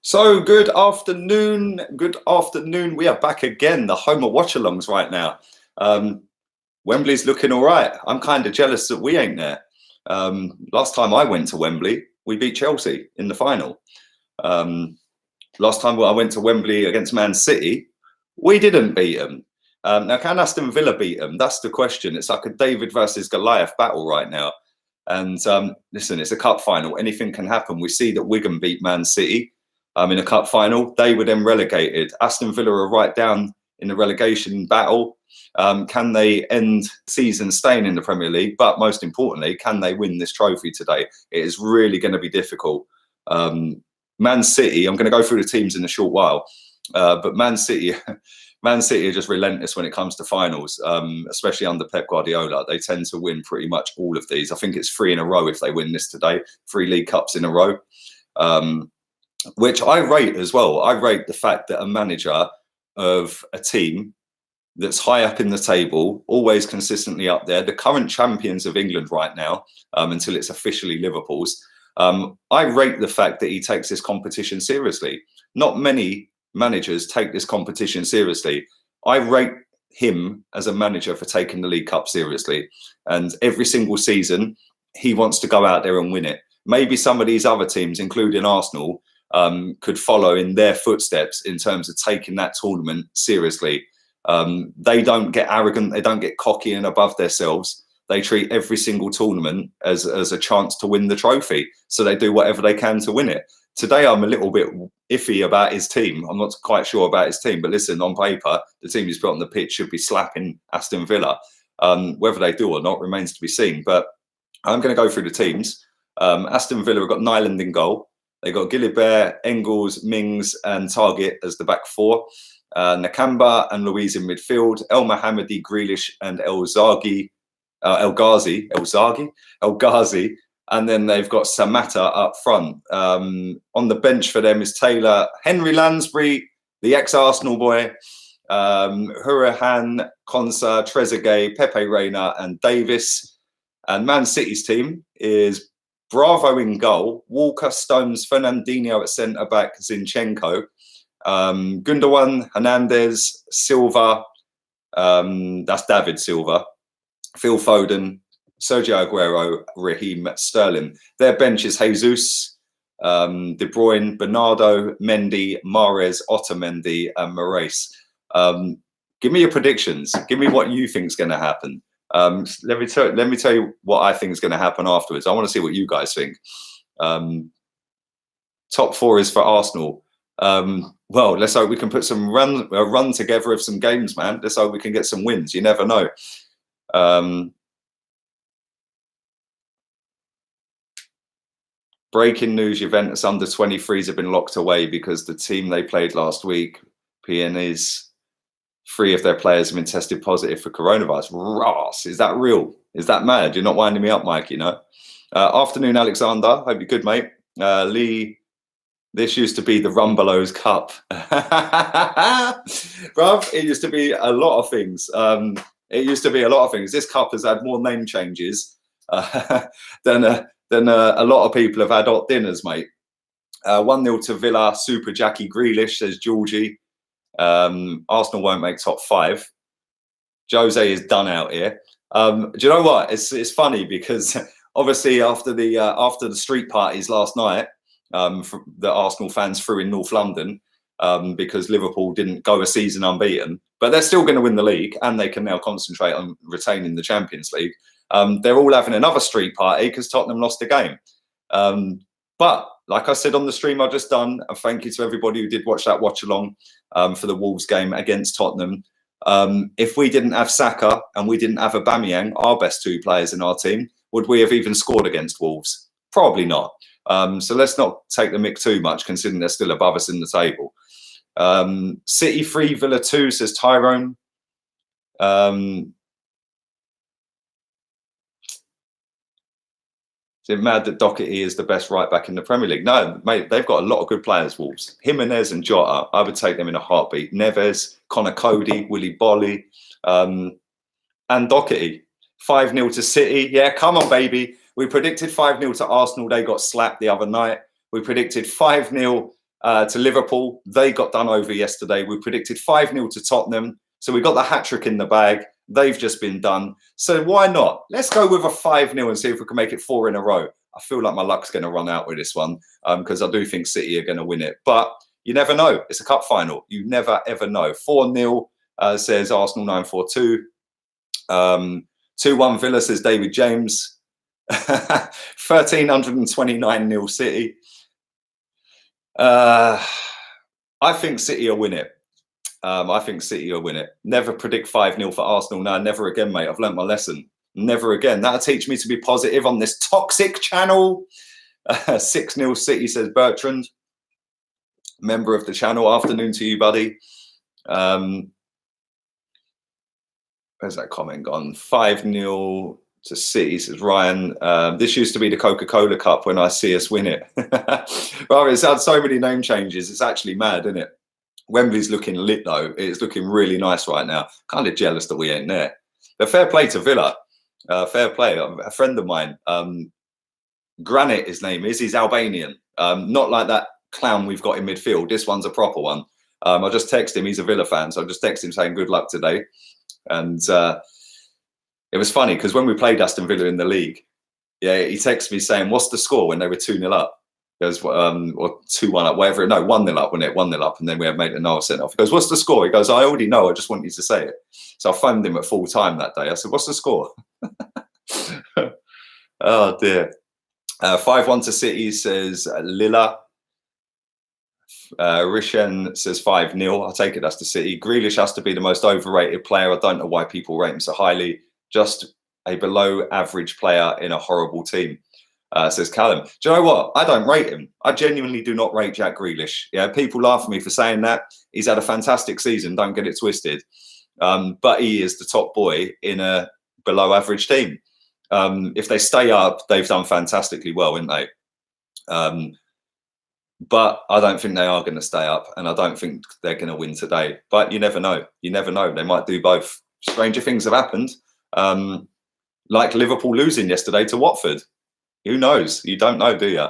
So good afternoon. Good afternoon. We are back again, the home of watchalongs right now. Wembley's looking all right. I'm kind of jealous that we ain't there. Last time I went to Wembley, we beat Chelsea in the final. Last time I went to Wembley against Man City, we didn't beat them. Now, can Aston Villa beat them? That's the question. It's like a David versus Goliath battle right now. And listen, it's a cup final. Anything can happen. We see that Wigan beat Man City in a cup final. They were then relegated. Aston Villa are right down in the relegation battle. Can they end season staying in the Premier League? But most importantly, can they win this trophy today? It is really going to be difficult. Man City, I'm going to go through the teams in a short while, but Man City are just relentless when it comes to finals, especially under Pep Guardiola. They tend to win pretty much all of these. I think it's 3 in a row if they win this today, 3 League Cups in a row, which I rate as well. I rate the fact that a manager of a team that's high up in the table, always consistently up there, the current champions of England right now, until it's officially Liverpool's, I rate the fact that he takes this competition seriously. Not many managers take this competition seriously. I rate him as a manager for taking the League Cup seriously. And every single season, he wants to go out there and win it. Maybe some of these other teams, including Arsenal, could follow in their footsteps in terms of taking that tournament seriously. They don't get arrogant. They don't get cocky and above themselves. They treat every single tournament as a chance to win the trophy. So they do whatever they can to win it. Today, I'm a little bit iffy about his team. I'm not quite sure about his team. But listen, on paper, the team he's put on the pitch should be slapping Aston Villa. Whether they do or not remains to be seen. But I'm going to go through the teams. Aston Villa have got Nyland in goal. They've got Gillibert, Engels, Mings and Target as the back four. Nakamba and Louise in midfield. El Mohammadi, Grealish and El Ghazi, and then they've got Samatta up front. On the bench for them is Taylor, Henry Lansbury, the ex-Arsenal boy, Hurahan, Konsa, Trezeguet, Pepe Reina and Davis. And Man City's team is Bravo in goal, Walker, Stones, Fernandinho at centre-back, Zinchenko, Gundogan, Hernandez, Silva, that's David Silva, Phil Foden, Sergio Aguero, Raheem Sterling. Their bench is Jesus, De Bruyne, Bernardo, Mendy, Mahrez, Otamendi, and Marais. Give me your predictions. Give me what you think is going to happen. Let me tell you what I think is going to happen afterwards. I want to see what you guys think. Top 4 is for Arsenal. Well, let's hope we can put some run together of some games, man. Let's hope we can get some wins. You never know. Breaking news: Juventus under 23s have been locked away because the team they played last week, PN's, 3 of their players have been tested positive for coronavirus. Ross, is that real? Is that mad? You're not winding me up, Mike, you know? Afternoon, Alexander. Hope you're good, mate. Lee, this used to be the Rumbelows Cup. Bruv, it used to be a lot of things. This cup has had more name changes than a lot of people have had hot dinners, mate. 1-0 to Villa, Super Jackie Grealish, says Georgie. Arsenal won't make top 5. Jose is done out here. Do you know what? It's funny because obviously after the street parties last night, the Arsenal fans threw in North London because Liverpool didn't go a season unbeaten, but they're still going to win the league and they can now concentrate on retaining the Champions League. They're all having another street party because Tottenham lost the game. But like I said on the stream I've just done, and thank you to everybody who did watch that watch along for the Wolves game against Tottenham. If we didn't have Saka and we didn't have Aubameyang, our best 2 players in our team, would we have even scored against Wolves? Probably not. So let's not take the mick too much, considering they're still above us in the table. City 3, Villa 2, says Tyrone. Is it mad that Doherty is the best right back in the Premier League? No, mate, they've got a lot of good players, Wolves. Jimenez and Jota, I would take them in a heartbeat. Neves, Connor Cody, Willy Bolly, and Doherty. 5-0 to City. Yeah, come on, baby. We predicted 5-0 to Arsenal. They got slapped the other night. We predicted 5-0 to Liverpool. They got done over yesterday. We predicted 5-0 to Tottenham. So we got the hat-trick in the bag. They've just been done. So why not? Let's go with a 5-0 and see if we can make it 4 in a row. I feel like my luck's going to run out with this one because I do think City are going to win it. But you never know. It's a cup final. You never, ever know. 4-0 says Arsenal 942. 2-1 Villa says David James. 1329 0 City. I think City will win it. I think City will win it. Never predict 5-0 for Arsenal. No, never again, mate. I've learnt my lesson. Never again. That'll teach me to be positive on this toxic channel. 6-0 City, says Bertrand. Member of the channel. Afternoon to you, buddy. Where's that comment gone? 5-0 to City, says Ryan. This used to be the Coca-Cola Cup when I see us win it. Well, it's had so many name changes. It's actually mad, isn't it? Wembley's looking lit, though. It's looking really nice right now. Kind of jealous that we ain't there. But fair play to Villa. Fair play. A friend of mine, Granit, his name is. He's Albanian. Not like that clown we've got in midfield. This one's a proper one. I just texted him. He's a Villa fan, so I just texted him saying good luck today. And it was funny because when we played Aston Villa in the league, yeah, he texted me saying, "What's the score?" when they were 2-0 up. He goes, or 2-1 up, whatever. No, 1-0 up, wasn't it? 1-0 up, and then we had made Noah sent off. He goes, "What's the score?" He goes, "I already know. I just want you to say it." So I phoned him at full time that day. I said, "What's the score?" Oh dear. 5-1 to City, says Lila. Rishen says 5-0. I'll take it. That's to City. Grealish has to be the most overrated player. I don't know why people rate him so highly. Just a below average player in a horrible team. Says Callum. Do you know what? I don't rate him. I genuinely do not rate Jack Grealish. Yeah, people laugh at me for saying that. He's had a fantastic season. Don't get it twisted. But he is the top boy in a below average team. If they stay up, they've done fantastically well, haven't they? But I don't think they are going to stay up, and I don't think they're going to win today. But you never know. You never know. They might do both. Stranger things have happened, like Liverpool losing yesterday to Watford. Who knows? You don't know, do you?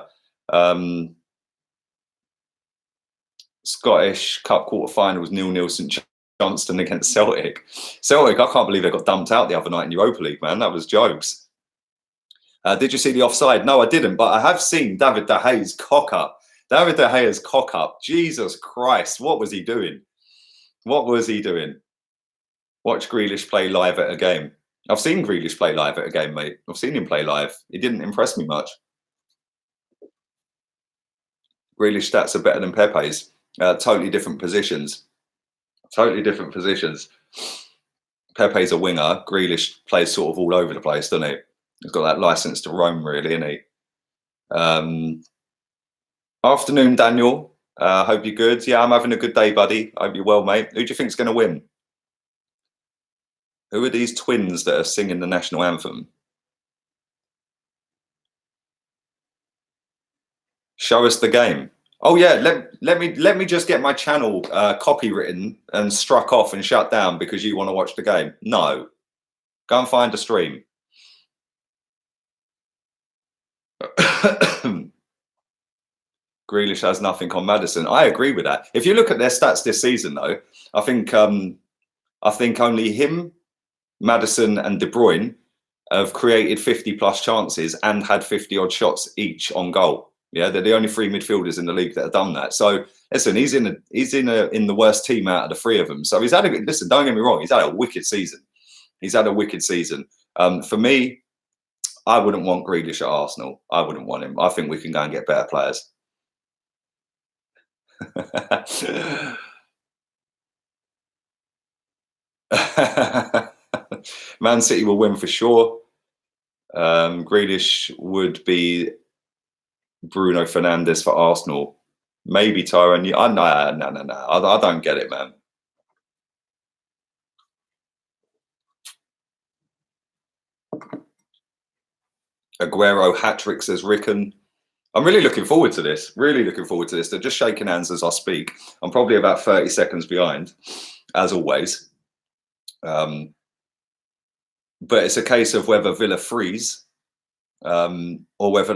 Scottish Cup quarterfinals 0-0 St Johnstone against Celtic. Celtic, I can't believe they got dumped out the other night in Europa League, man. That was jokes. Did you see the offside? No, I didn't, but I have seen David De Gea's cock up. David De Gea's cock up. Jesus Christ, what was he doing? What was he doing? Watch Grealish play live at a game. I've seen Grealish play live at a game, mate. I've seen him play live. He didn't impress me much. Grealish stats are better than Pepe's. Totally different positions. Totally different positions. Pepe's a winger. Grealish plays sort of all over the place, doesn't he? He's got that license to roam, really, isn't he? Afternoon, Daniel. Hope you're good. Yeah, I'm having a good day, buddy. Hope you're well, mate. Who do you think's going to win? Who are these twins that are singing the national anthem? Show us the game. Oh yeah, let me just get my channel copywritten and struck off and shut down because you want to watch the game. No, go and find a stream. Grealish has nothing on Maddison. I agree with that. If you look at their stats this season, though, I think only him, Maddison, and De Bruyne have created 50+ chances and had 50-odd shots each on goal. Yeah, they're the only three midfielders in the league that have done that. So listen, he's in the worst team out of the three of them. So he's had a listen. Don't get me wrong. He's had a wicked season. He's had a wicked season. For me, I wouldn't want Grealish at Arsenal. I wouldn't want him. I think we can go and get better players. Man City will win for sure. Grealish would be Bruno Fernandes for Arsenal. Maybe Tyrone. No. I don't get it, man. Aguero hat-trick, says Rickon. I'm really looking forward to this. Really looking forward to this. They're just shaking hands as I speak. I'm probably about 30 seconds behind, as always. But it's a case of whether Villa freeze or whether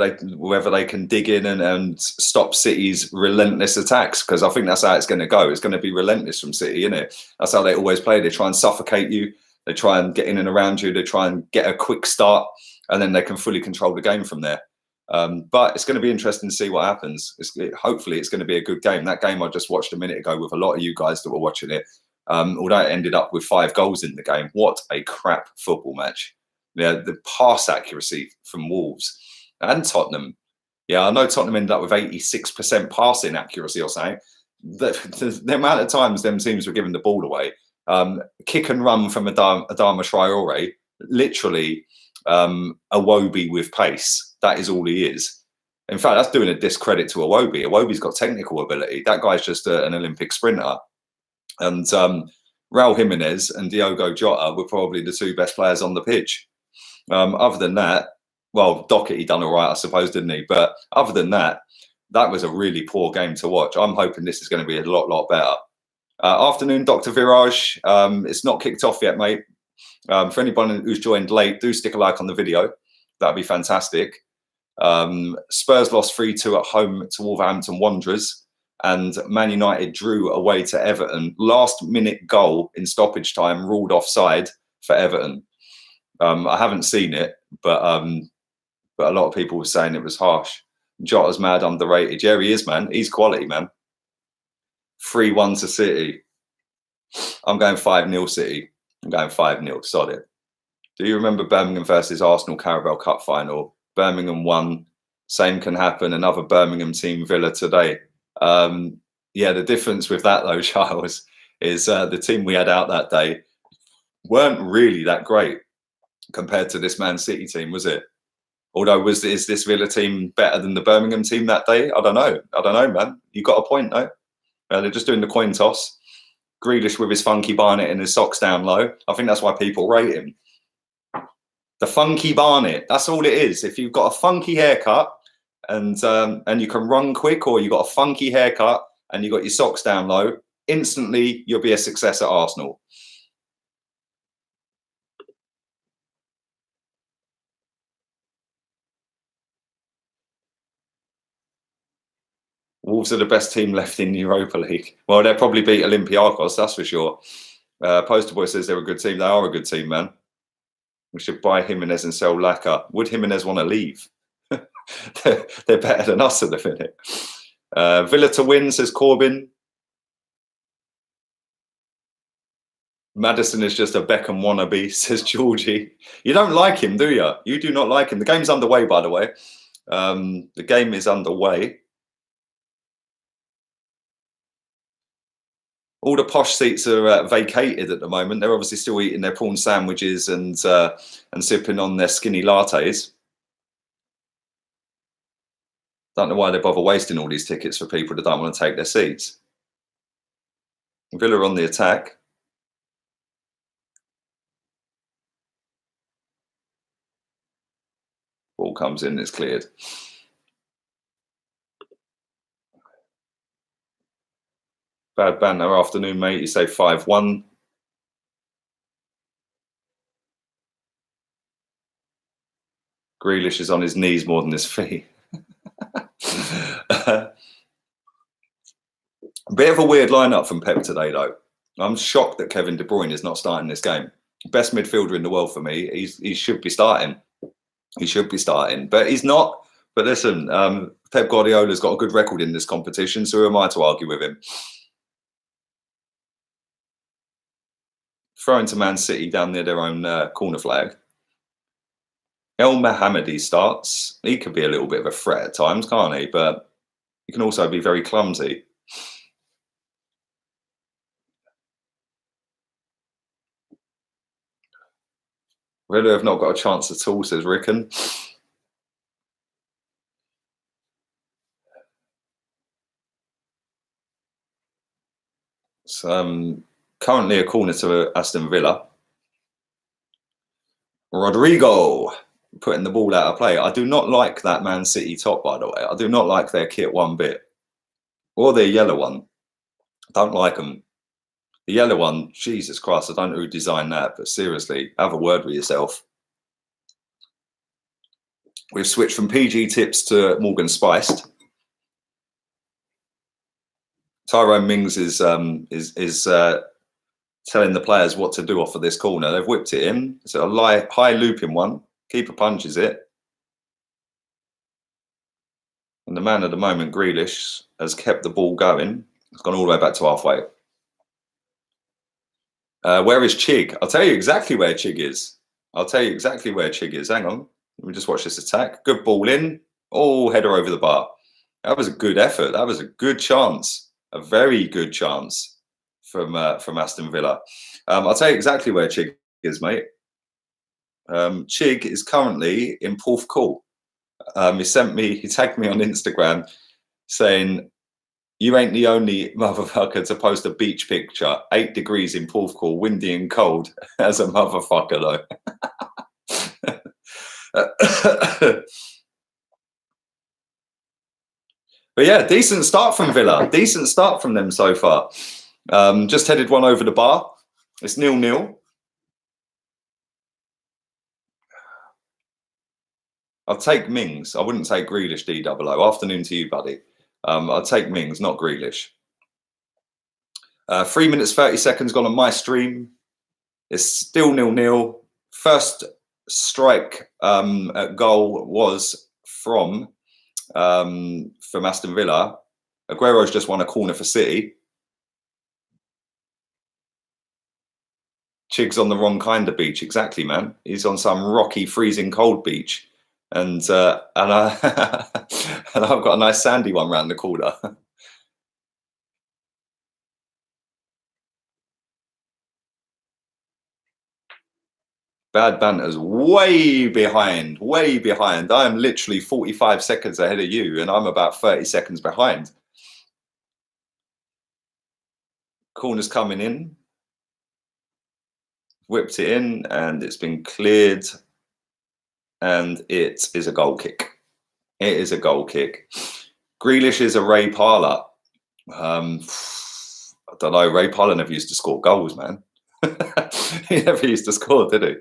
they can dig in and stop City's relentless attacks, because I think that's how it's going to go. It's going to be relentless from City, isn't it? That's how they always play. They try and suffocate you. They try and get in and around you. They try and get a quick start, and then they can fully control the game from there. But it's going to be interesting to see what happens. Hopefully, it's going to be a good game. That game I just watched a minute ago with a lot of you guys that were watching it, although it ended up with 5 goals in the game, what a crap football match. Yeah, the pass accuracy from Wolves and Tottenham. Yeah, I know Tottenham ended up with 86% passing accuracy or something. The amount of times them teams were giving the ball away, kick and run from Adama Traore, literally Iwobi with pace. That is all he is. In fact, that's doing a discredit to Iwobi. Iwobi's got technical ability. That guy's just an Olympic sprinter. And Raul Jimenez and Diogo Jota were probably the 2 best players on the pitch. Other than that, well, Doherty done all right, I suppose, didn't he? But other than that, that was a really poor game to watch. I'm hoping this is going to be a lot better. Afternoon, Dr. Viraj. It's not kicked off yet, mate. For anyone who's joined late, do stick a like on the video. That'd be fantastic. Spurs lost 3-2 at home to Wolverhampton Wanderers, and Man United drew away to Everton. Last minute goal in stoppage time ruled offside for Everton. I haven't seen it, but a lot of people were saying it was harsh. Jota's mad underrated. Yeah, he is, man. He's quality, man. 3-1 to City. I'm going 5-0 City. I'm going 5-0. Solid. Do you remember Birmingham versus Arsenal Carabao Cup final? Birmingham won. Same can happen. Another Birmingham team, Villa today. Yeah, the difference with that, though, Charles, is the team we had out that day weren't really that great compared to this Man City team, was it? Although, is this Villa team better than the Birmingham team that day? I don't know, man. You got a point, though. They're just doing the coin toss. Grealish with his funky barnet and his socks down low. I think that's why people rate him. The funky barnet. That's all it is. If you've got a funky haircut and you can run quick, or you got a funky haircut and you got your socks down low, instantly you'll be a success at Arsenal. Wolves are the best team left in the Europa League. Well, they'll probably beat Olympiacos, that's for sure. Poster Boy says they're a good team. They are a good team, man. We should buy Jimenez and sell Laka. Would Jimenez want to leave? They're better than us at the minute. Villa to win, says Corbyn. Maddison is just a Beckham wannabe, says Georgie. You don't like him, do you? You do not like him. The game's underway, by the way. The game is underway. All the posh seats are vacated at the moment. They're obviously still eating their prawn sandwiches and sipping on their skinny lattes. Don't know why they bother wasting all these tickets for people that don't want to take their seats. Villa on the attack. Ball comes in, it's cleared. Bad banter afternoon, mate. You say 5-1. Grealish is on his knees more than his feet. A bit of a weird lineup from Pep today, though. I'm shocked that Kevin De Bruyne is not starting this game. Best midfielder in the world for me. He should be starting. He should be starting, but he's not. But listen, Pep Guardiola's got a good record in this competition, so who am I to argue with him? Throwing to Man City down near their own corner flag. El Mohammadi starts. He could be a little bit of a threat at times, can't he? But he can also be very clumsy. Really have not got a chance at all, says Rickon. So, currently a corner to Aston Villa. Rodrigo putting the ball out of play. I do not like that Man City top, by the way. I do not like their kit one bit. Or their yellow one. Don't like them. The yellow one, Jesus Christ, I don't know who designed that, but seriously, have a word with yourself. We've switched from PG tips to Morgan Spiced. Tyrone Mings is telling the players what to do off of this corner. They've whipped it in. It's a high looping one. Keeper punches it. And the man at the moment, Grealish, has kept the ball going. It's gone all the way back to halfway. Where is Chig? I'll tell you exactly where Chig is. Hang on. Let me just watch this attack. Good ball in. Oh, header over the bar. That was a good effort. That was a good chance. A very good chance from Aston Villa. I'll tell you exactly where Chig is, mate. Chig is currently in Porthcawl. He tagged me on Instagram saying, "You ain't the only motherfucker to post a beach picture. 8 degrees in Porthcawl, windy and cold as a motherfucker, though." But yeah, decent start from Villa. Decent start from them so far. Just headed one over the bar. It's 0-0. I'll take Mings. I wouldn't take Grealish, D00. Afternoon to you, buddy. I'll take Mings, not Grealish. 3 minutes, 30 seconds gone on my stream. It's still 0-0. First strike at goal was from Aston Villa. Aguero's just won a corner for City. Chig's on the wrong kind of beach. Exactly, man. He's on some rocky, freezing cold beach. And I've got a nice sandy one round the corner. Bad Banter's way behind. I am literally 45 seconds ahead of you, and I'm about 30 seconds behind. Corner's coming in. Whipped it in, and it's been cleared. And it is a goal kick. It is a goal kick. Grealish is a Ray Parlour. I don't know. Ray Parlour never used to score goals, man. He never used to score, did he?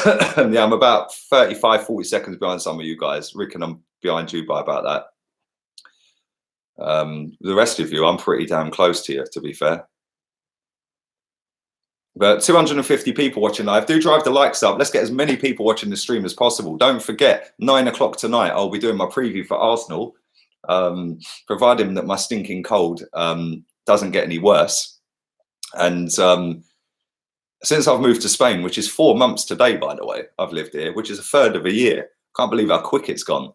Yeah, I'm about 35, 40 seconds behind some of you guys. Rick, and I'm behind you by about that. The rest of you, I'm pretty damn close to you, to be fair. But 250 people watching live. Do drive the likes up. Let's get as many people watching the stream as possible. Don't forget, 9 o'clock tonight, I'll be doing my preview for Arsenal, providing that my stinking cold doesn't get any worse. And since I've moved to Spain, which is 4 months today, by the way, I've lived here, which is a third of a year. Can't believe how quick it's gone.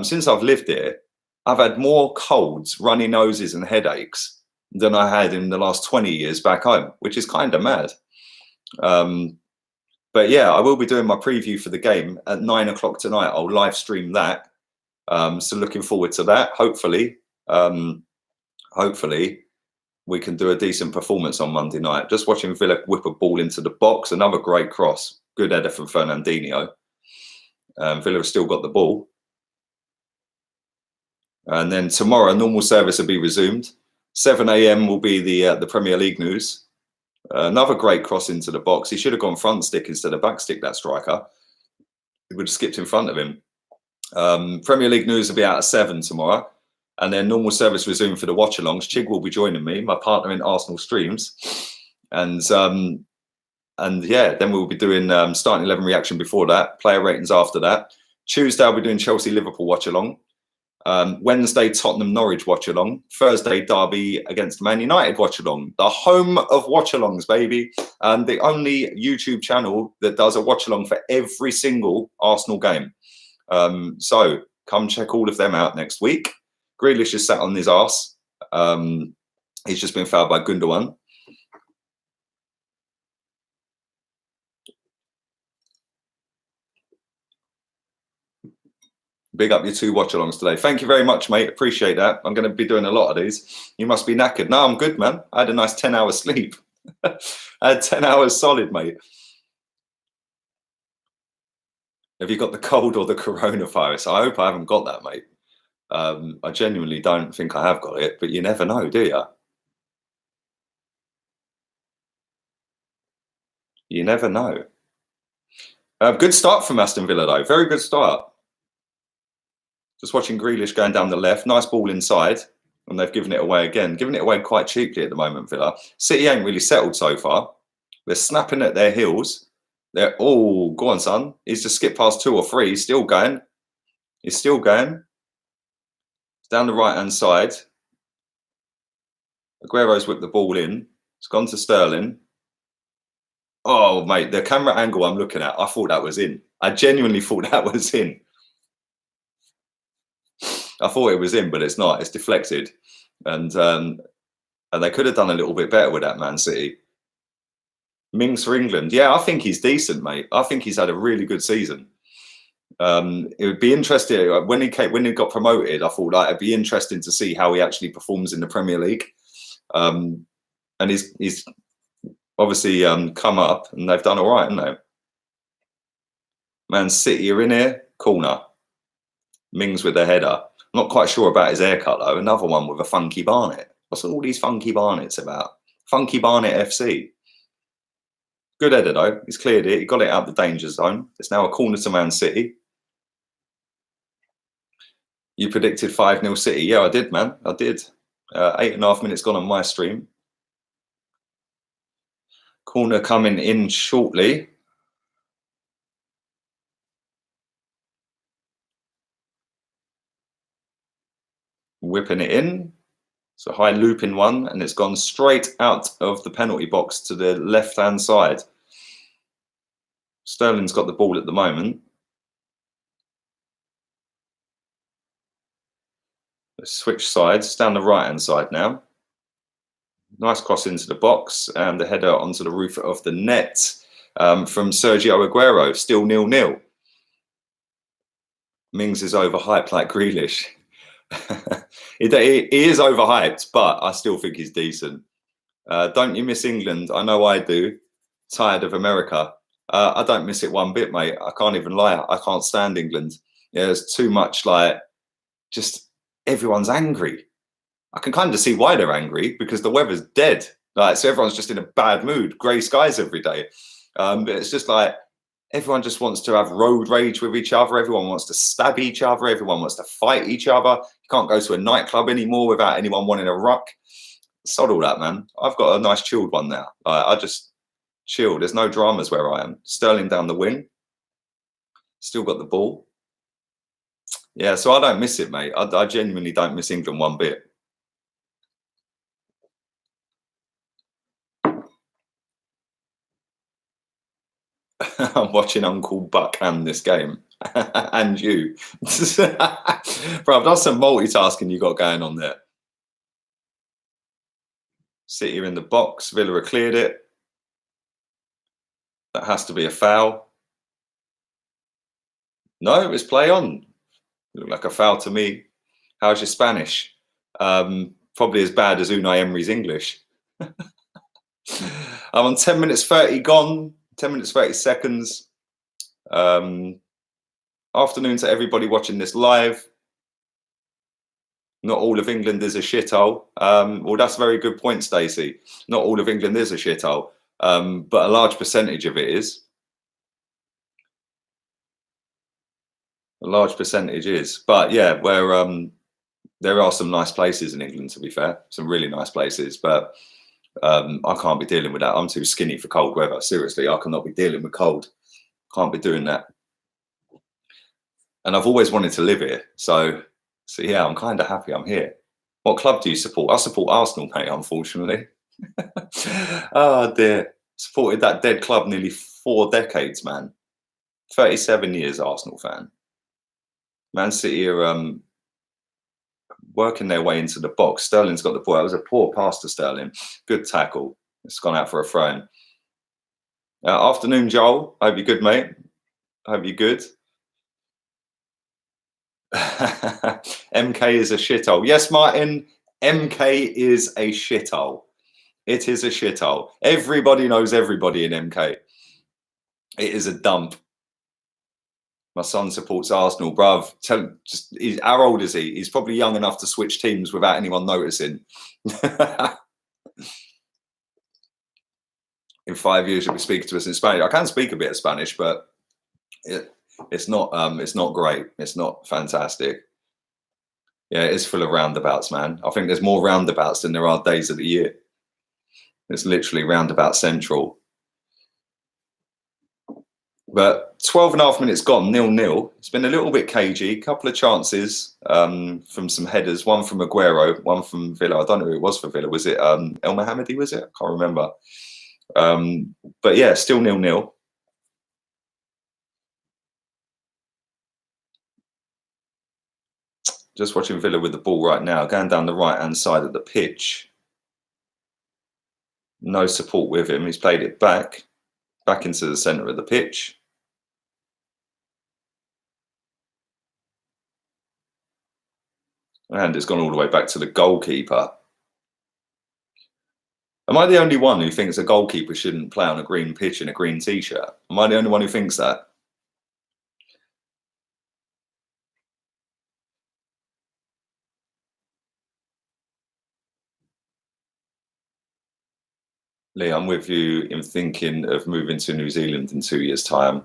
Since I've lived here, I've had more colds, runny noses and headaches than I had in the last 20 years back home, which is kind of mad. But yeah, I will be doing my preview for the game at 9 o'clock tonight. I'll live stream that. So looking forward to that. Hopefully we can do a decent performance on Monday night. Just watching Villa whip a ball into the box. Another great cross. Good header from Fernandinho. Villa have still got the ball. And then tomorrow, normal service will be resumed. 7 a.m. will be the Premier League news. Another great cross into the box. He should have gone front stick instead of back stick, that striker. He would have skipped in front of him. Premier League news will be out at 7 tomorrow. And then normal service resumed for the watchalongs. Chig will be joining me, my partner in Arsenal streams. And yeah, then we'll be doing starting 11 reaction before that, player ratings after that. Tuesday, I'll be doing Chelsea-Liverpool watch-along. Wednesday, Tottenham-Norwich watch-along. Thursday, Derby against Man United watch-along. The home of watch-alongs, baby. And the only YouTube channel that does a watch-along for every single Arsenal game. So come check all of them out next week. Grealish is sat on his arse. He's just been fouled by Gundogan. Big up your 2 watch-alongs today. Thank you very much, mate. Appreciate that. I'm going to be doing a lot of these. You must be knackered. No, I'm good, man. I had a nice 10 hours sleep. I had 10 hours solid, mate. Have you got the cold or the coronavirus? I hope I haven't got that, mate. I genuinely don't think I have got it, but you never know, do you? You never know. Good start from Aston Villa, though. Very good start. Just watching Grealish going down the left. Nice ball inside. And they've given it away again. Giving it away quite cheaply at the moment, Villa. City ain't really settled so far. They're snapping at their heels. They're, oh, go on, son. He's just skipped past 2 or 3. He's still going. He's still going. It's down the right-hand side. Aguero's whipped the ball in. It's gone to Sterling. Oh, mate, the camera angle I'm looking at, I thought that was in. I genuinely thought that was in. I thought it was in, but it's not. It's deflected. And they could have done a little bit better with that, Man City. Mings for England. Yeah, I think he's decent, mate. I think he's had a really good season. It would be interesting when he got promoted. I thought like it'd be interesting to see how he actually performs in the Premier League. And he's obviously come up, and they've done all right, haven't they? Man City are in here. Corner. Mings with the header. Not quite sure about his haircut though. Another one with a funky barnet. What's all these funky barnets about? Funky Barnet FC. Good header though. He's cleared it. He got it out the danger zone. It's now a corner to Man City. You predicted 5-0 City. Yeah, I did, man. I did. 8.5 minutes gone on my stream. Corner coming in shortly. Whipping it in. It's a high looping one, and it's gone straight out of the penalty box to the left-hand side. Sterling's got the ball at the moment. Let's switch sides. Down the right-hand side now. Nice cross into the box, and the header onto the roof of the net from Sergio Aguero. Still 0-0. Mings is overhyped like Grealish. He is overhyped, but I still think he's decent. Don't you miss England? I know I do. Tired of America. I don't miss it one bit, mate. I can't even lie. I can't stand England. Yeah, there's too much like just everyone's angry. I can kind of see why they're angry because the weather's dead. Like, so everyone's just in a bad mood. Grey skies every day. But it's just like everyone just wants to have road rage with each other. Everyone wants to stab each other. Everyone wants to fight each other. You can't go to a nightclub anymore without anyone wanting a ruck. Sod all that, man. I've got a nice chilled one now. I just chill. There's no dramas where I am. Sterling down the wing. Still got the ball. Yeah, so I don't miss it, mate. I genuinely don't miss England one bit. I'm watching Uncle Buck and this game. And you. Bro, I've done some multitasking you got going on there. City are in the box. Villa have cleared it. That has to be a foul. No, it's play on. Look like a foul to me. How's your Spanish? Probably as bad as Unai Emery's English. I'm on 10 minutes 30 gone. 10 minutes 30 seconds. Afternoon to everybody watching this live. Not all of England is a shithole. Well, that's a very good point, Stacey. Not all of England is a shithole, but a large percentage of it is. A large percentage is. But yeah, where there are some nice places in England, to be fair. Some really nice places, but I can't be dealing with that. I'm too skinny for cold weather. Seriously, I cannot be dealing with cold. Can't be doing that. And I've always wanted to live here. So yeah, I'm kind of happy I'm here. What club do you support? I support Arsenal, mate, unfortunately. Oh, dear. Supported that dead club nearly 4 decades, man. 37 years Arsenal fan. Man City are working their way into the box. Sterling's got the ball. That was a poor pass to Sterling. Good tackle. It's gone out for a throw-in. Afternoon, Joel. Hope you're good, mate. Hope you're good. MK is a shithole. Yes, Martin. MK is a shithole. It is a shithole. Everybody knows everybody in MK. It is a dump. My son supports Arsenal, bruv. How old is he? He's probably young enough to switch teams without anyone noticing. In 5 years, you'll be speaking to us in Spanish. I can speak a bit of Spanish, but it's not great. It's not fantastic. Yeah, it is full of roundabouts, man. I think there's more roundabouts than there are days of the year. It's literally roundabout central. But 12 and a half minutes gone, 0-0. It's been a little bit cagey. Couple of chances from some headers. One from Aguero, one from Villa. I don't know who it was for Villa. Was it El Mohammadi, was it? I can't remember. But yeah, still 0-0. Just watching Villa with the ball right now, going down the right-hand side of the pitch. No support with him. He's played it back into the centre of the pitch. And it's gone all the way back to the goalkeeper. Am I the only one who thinks a goalkeeper shouldn't play on a green pitch in a green t-shirt? Am I the only one who thinks that? Lee, I'm with you in thinking of moving to New Zealand in 2 years' time.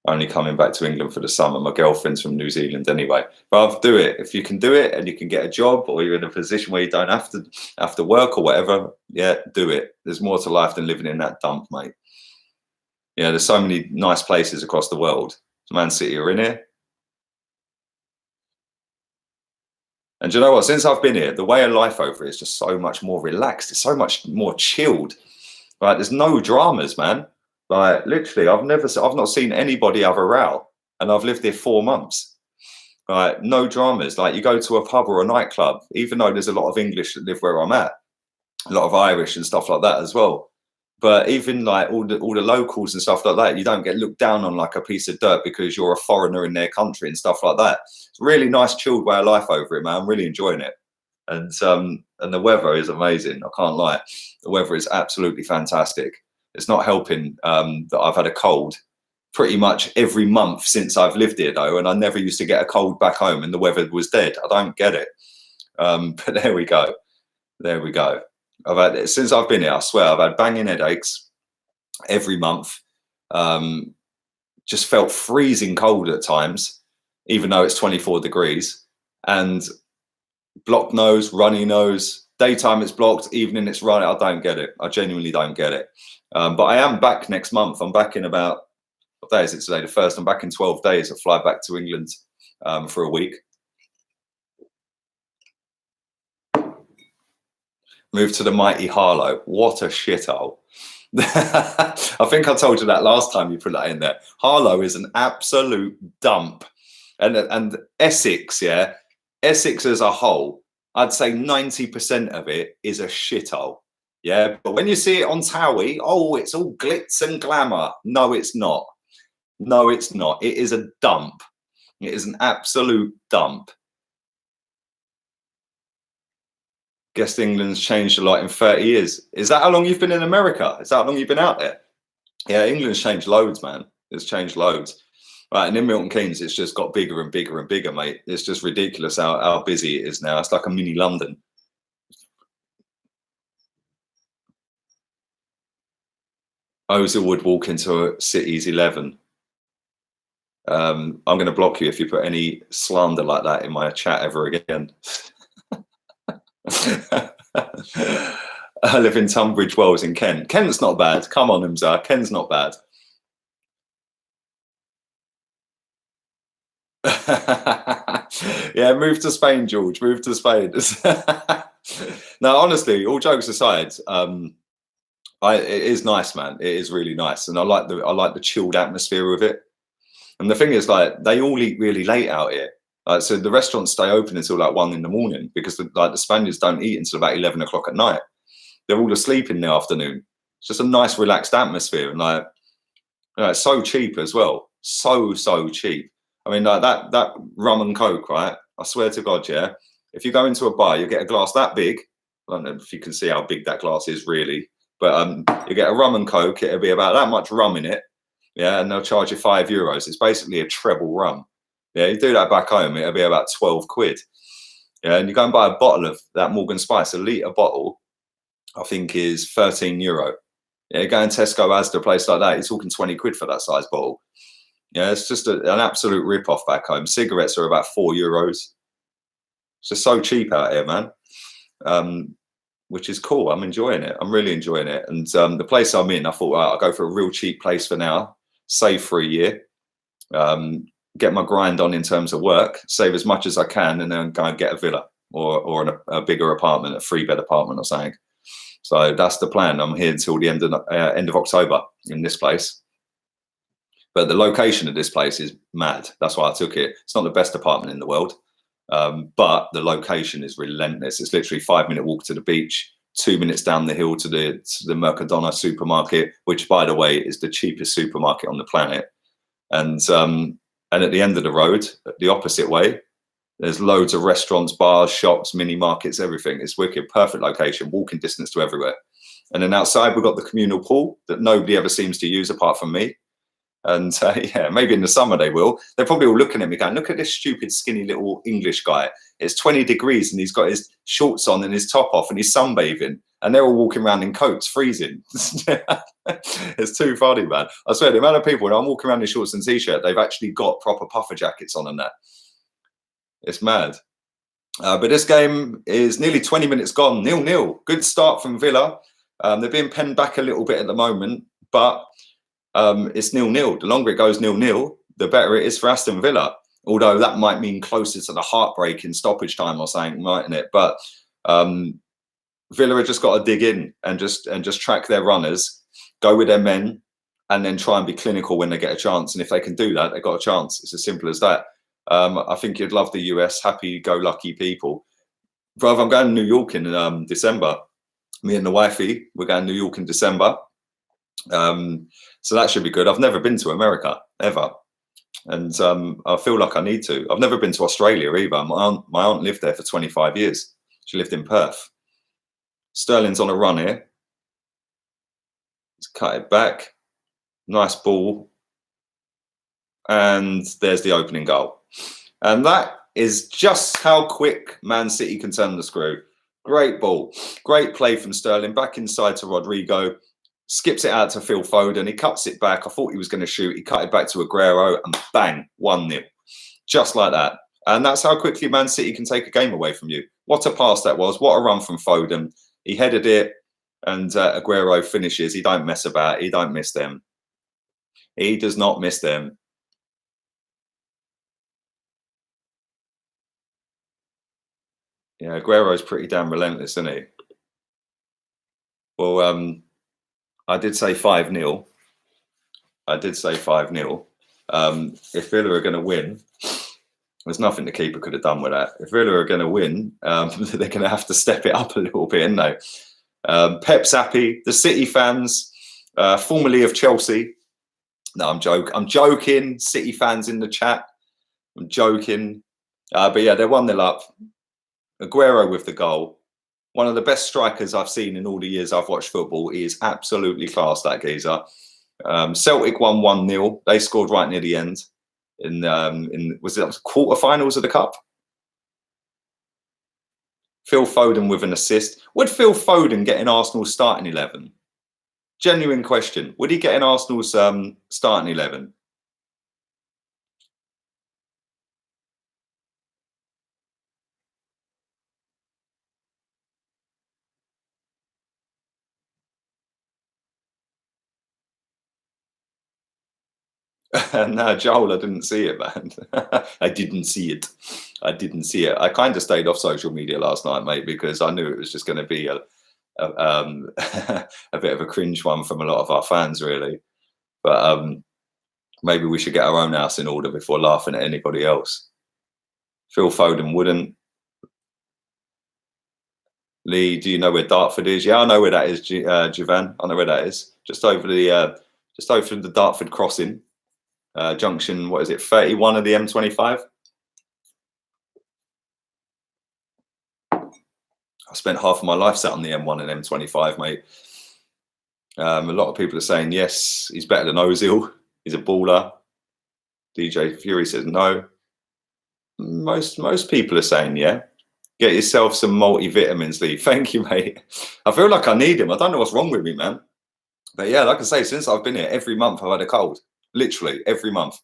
Only coming back to England for the summer. My girlfriend's from New Zealand anyway. But I'll do it. If you can do it and you can get a job, or you're in a position where you don't have to work or whatever, yeah, do it. There's more to life than living in that dump, mate. Yeah, there's so many nice places across the world. Man City are in here. And do you know what? Since I've been here, the way of life over here is just so much more relaxed. It's so much more chilled. Right? There's no dramas, man. Like literally, I've not seen anybody have a row, and I've lived here 4 months. Right? No dramas. Like you go to a pub or a nightclub, even though there's a lot of English that live where I'm at, a lot of Irish and stuff like that as well. But even like all the locals and stuff like that, you don't get looked down on like a piece of dirt because you're a foreigner in their country and stuff like that. It's a really nice, chilled way of life over here, man. I'm really enjoying it. And the weather is amazing. I can't lie. The weather is absolutely fantastic. It's not helping that I've had a cold pretty much every month since I've lived here, though, and I never used to get a cold back home, and the weather was dead. I don't get it. But there we go. There we go. Since I've been here, I swear, I've had banging headaches every month. Just felt freezing cold at times, even though it's 24 degrees. And blocked nose, runny nose. Daytime it's blocked, evening it's runny. I don't get it. I genuinely don't get it. But I am back next month. I'm back in about, what day is it today? The 1st. I'm back in 12 days. I fly back to England for a week. Move to the mighty Harlow. What a shithole. I think I told you that last time you put that in there. Harlow is an absolute dump. And Essex, yeah, Essex as a whole, I'd say 90% of it is a shithole. Yeah, but when you see it on Towie, oh, it's all glitz and glamour. No, it's not. No, it's not. It is a dump. It is an absolute dump. Guess England's changed a lot in 30 years. Is that how long you've been in America? Is that how long you've been out there? Yeah, England's changed loads, man. It's changed loads. Right, and in Milton Keynes, it's just got bigger and bigger and bigger, mate. It's just ridiculous how busy it is now. It's like a mini London. Ozil would walk into a City's 11. I'm going to block you if you put any slander like that in my chat ever again. I live in Tunbridge Wells in Kent. Kent's not bad. Come on, Umza. Kent's not bad. Yeah, move to Spain, George. Move to Spain. No, honestly, all jokes aside, it is nice, man. It is really nice, and I like the chilled atmosphere of it. And the thing is, like, they all eat really late out here. So the restaurants stay open until like 1 in the morning because the Spaniards don't eat until about 11 o'clock at night. They're all asleep in the afternoon. It's just a nice, relaxed atmosphere, and like, it's so cheap as well. So cheap. I mean, like that rum and coke, right? I swear to God, yeah. If you go into a bar, you get a glass that big. I don't know if you can see how big that glass is, really. But you get a rum and coke. It'll be about that much rum in it, yeah. And they'll charge you €5. It's basically a treble rum. Yeah, you do that back home, it'll be about 12 quid. Yeah, and you go and buy a bottle of that Morgan Spice, a litre bottle, I think is €13. Yeah, you go in Tesco, Asda, a place like that, you're talking 20 quid for that size bottle. Yeah, it's just an absolute rip-off back home. Cigarettes are about €4. It's just so cheap out here, man. Which is cool. I'm enjoying it. I'm really enjoying it. And the place I'm in, I thought, right, I'll go for a real cheap place for now, save for a year, get my grind on in terms of work, save as much as I can, and then go and get a villa or a bigger apartment, a 3-bed apartment or something. So that's the plan. I'm here until the end of October in this place. But the location of this place is mad. That's why I took it. It's not the best apartment in the world. But the location is relentless. It's literally 5-minute walk to the beach, 2 minutes down the hill to the Mercadona supermarket, which, by the way, is the cheapest supermarket on the planet. And at the end of the road, the opposite way, there's loads of restaurants, bars, shops, mini markets, everything. It's wicked, perfect location, walking distance to everywhere. And then outside, we've got the communal pool that nobody ever seems to use apart from me. And yeah, maybe in the summer they will. They're probably all looking at me going, look at this stupid, skinny little English guy. It's 20 degrees and he's got his shorts on and his top off and he's sunbathing. And they're all walking around in coats, freezing. It's too funny, man. I swear, the amount of people, when I'm walking around in shorts and T-shirt, they've actually got proper puffer jackets on and that. It's mad. But this game is nearly 20 minutes gone, 0-0. Good start from Villa. They're being penned back a little bit at the moment, but it's 0-0. The longer it goes 0-0, the better it is for Aston Villa. Although that might mean closer to the heartbreak in stoppage time or something, mightn't it? But Villa have just got to dig in and just track their runners, go with their men, and then try and be clinical when they get a chance. And if they can do that, they've got a chance. It's as simple as that. I think you'd love the US, happy-go-lucky people. Brother, I'm going to New York in December. Me and the wifey, we're going to New York in December. So that should be good. I've never been to America, ever. And I feel like I need to. I've never been to Australia either. My aunt lived there for 25 years. She lived in Perth. Sterling's on a run here. He's cut it back. Nice ball. And there's the opening goal. And that is just how quick Man City can turn the screw. Great ball. Great play from Sterling. Back inside to Rodrigo. Skips it out to Phil Foden. He cuts it back. I thought he was going to shoot. He cut it back to Aguero and bang, 1-0. Just like that. And that's how quickly Man City can take a game away from you. What a pass that was. What a run from Foden. He headed it and Aguero finishes. He don't mess about. He don't miss them. He does not miss them. Yeah, Aguero's pretty damn relentless, isn't he? Well, I did say 5-0. I did say 5-0. If Villa are going to win, there's nothing the keeper could have done with that. If Villa are going to win, they're going to have to step it up a little bit, aren't they? Pep's happy. The City fans, formerly of Chelsea. No, I'm joking. City fans in the chat. I'm joking. But yeah, they're 1-0 up. Aguero with the goal. One of the best strikers I've seen in all the years I've watched football. He is absolutely class, that geezer. Celtic won 1-0. They scored right near the end. Was it quarterfinals of the cup? Phil Foden with an assist. Would Phil Foden get in Arsenal's starting 11? Genuine question. Would he get in Arsenal's starting 11? No, Joel, I didn't see it, man. I didn't see it. I didn't see it. I kind of stayed off social media last night, mate, because I knew it was just going to be a bit of a cringe one from a lot of our fans, really. But maybe we should get our own house in order before laughing at anybody else. Phil Foden wouldn't. Lee, do you know where Dartford is? Yeah, I know where that is, Javan. I know where that is. Just over the Dartford crossing. Junction, what is it, 31 of the M25? I spent half of my life sat on the M1 and M25, mate. A lot of people are saying, yes, he's better than Ozil. He's a baller. DJ Fury says no. Most people are saying, yeah. Get yourself some multivitamins, Lee. Thank you, mate. I feel like I need him. I don't know what's wrong with me, man. But yeah, like I say, since I've been here, every month I've had a cold. Literally every month.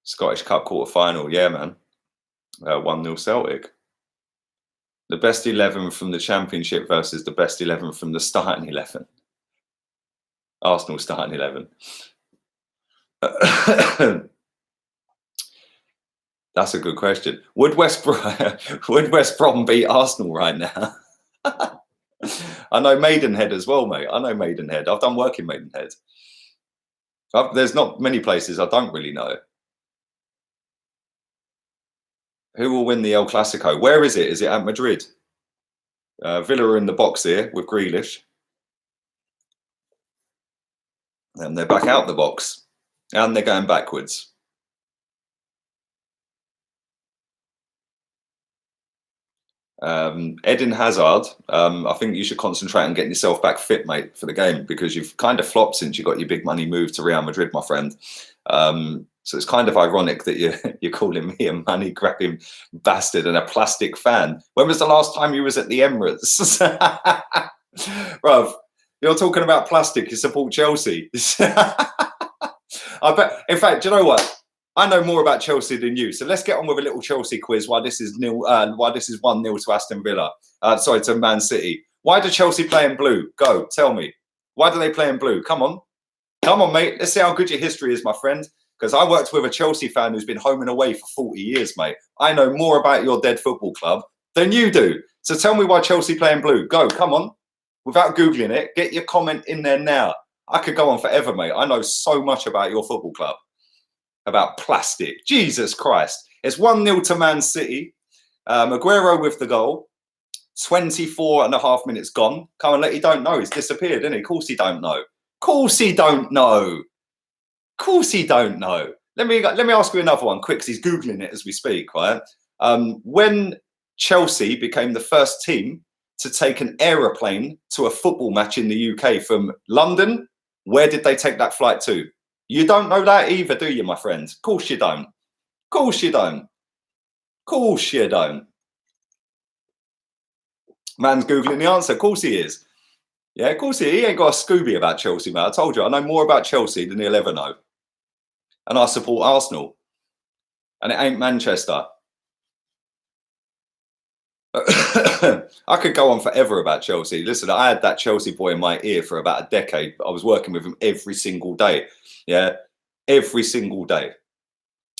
Scottish Cup quarter-final, yeah, man. 1-0 Celtic. The best 11 from the Championship versus the best 11 from the starting 11. Arsenal starting 11. That's a good question. Would West Brom beat Arsenal right now? I know Maidenhead as well, mate. I know Maidenhead. I've done work in Maidenhead. There's not many places I don't really know. Who will win the El Clasico? Where is it? Is it at Madrid? Villa are in the box here with Grealish. And they're back out the box. And they're going backwards. Eden Hazard, I think you should concentrate on getting yourself back fit, mate, for the game, because you've kind of flopped since you got your big money move to Real Madrid, my friend. So it's kind of ironic that you're calling me a money grabbing bastard and a plastic fan. When was the last time you was at the Emirates? Bruv, you're talking about plastic, you support Chelsea. I bet, in fact, do you know what? I know more about Chelsea than you, so let's get on with a little Chelsea quiz. Why this is 1-0 to Aston Villa? Sorry, to Man City. Why do Chelsea play in blue? Go, tell me. Why do they play in blue? Come on, mate. Let's see how good your history is, my friend. Because I worked with a Chelsea fan who's been home and away for 40 years, mate. I know more about your dead football club than you do. So tell me why Chelsea play in blue. Go, come on. Without Googling it, get your comment in there now. I could go on forever, mate. I know so much about your football club. About plastic. Jesus Christ. It's 1-0 to Man City. Aguero with the goal. 24 and a half minutes gone. Come on, let you don't know. He's disappeared, isn't he? Of course he don't know. Of course he don't know. Of course he don't know. Let me ask you another one quick, because he's Googling it as we speak, right? When Chelsea became the first team to take an aeroplane to a football match in the UK from London, where did they take that flight to? You don't know that either, do you, my friend? Of course you don't. Of course you don't. Of course you don't. Man's Googling the answer. Of course he is. Yeah, of course he ain't got a Scooby about Chelsea, man. I told you, I know more about Chelsea than he'll ever know. And I support Arsenal. And it ain't Manchester. I could go on forever about Chelsea. Listen, I had that Chelsea boy in my ear for about a decade. I was working with him every single day. Yeah, every single day.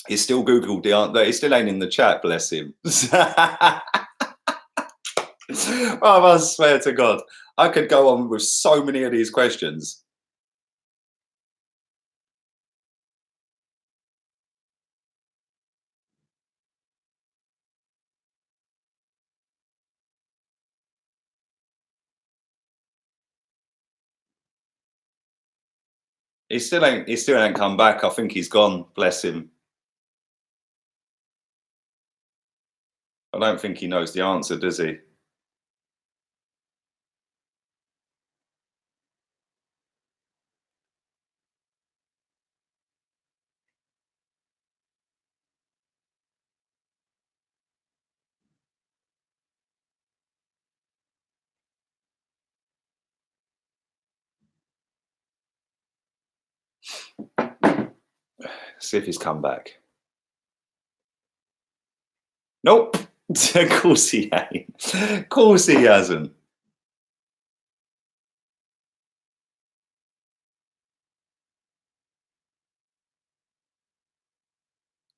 He still Googled the answer. He still ain't in the chat, bless him. Oh, I swear to God, I could go on with so many of these questions. He still ain't come back. I think he's gone, bless him. I don't think he knows the answer, does he? See if he's come back. Nope. Of course he ain't. Of course he hasn't. Of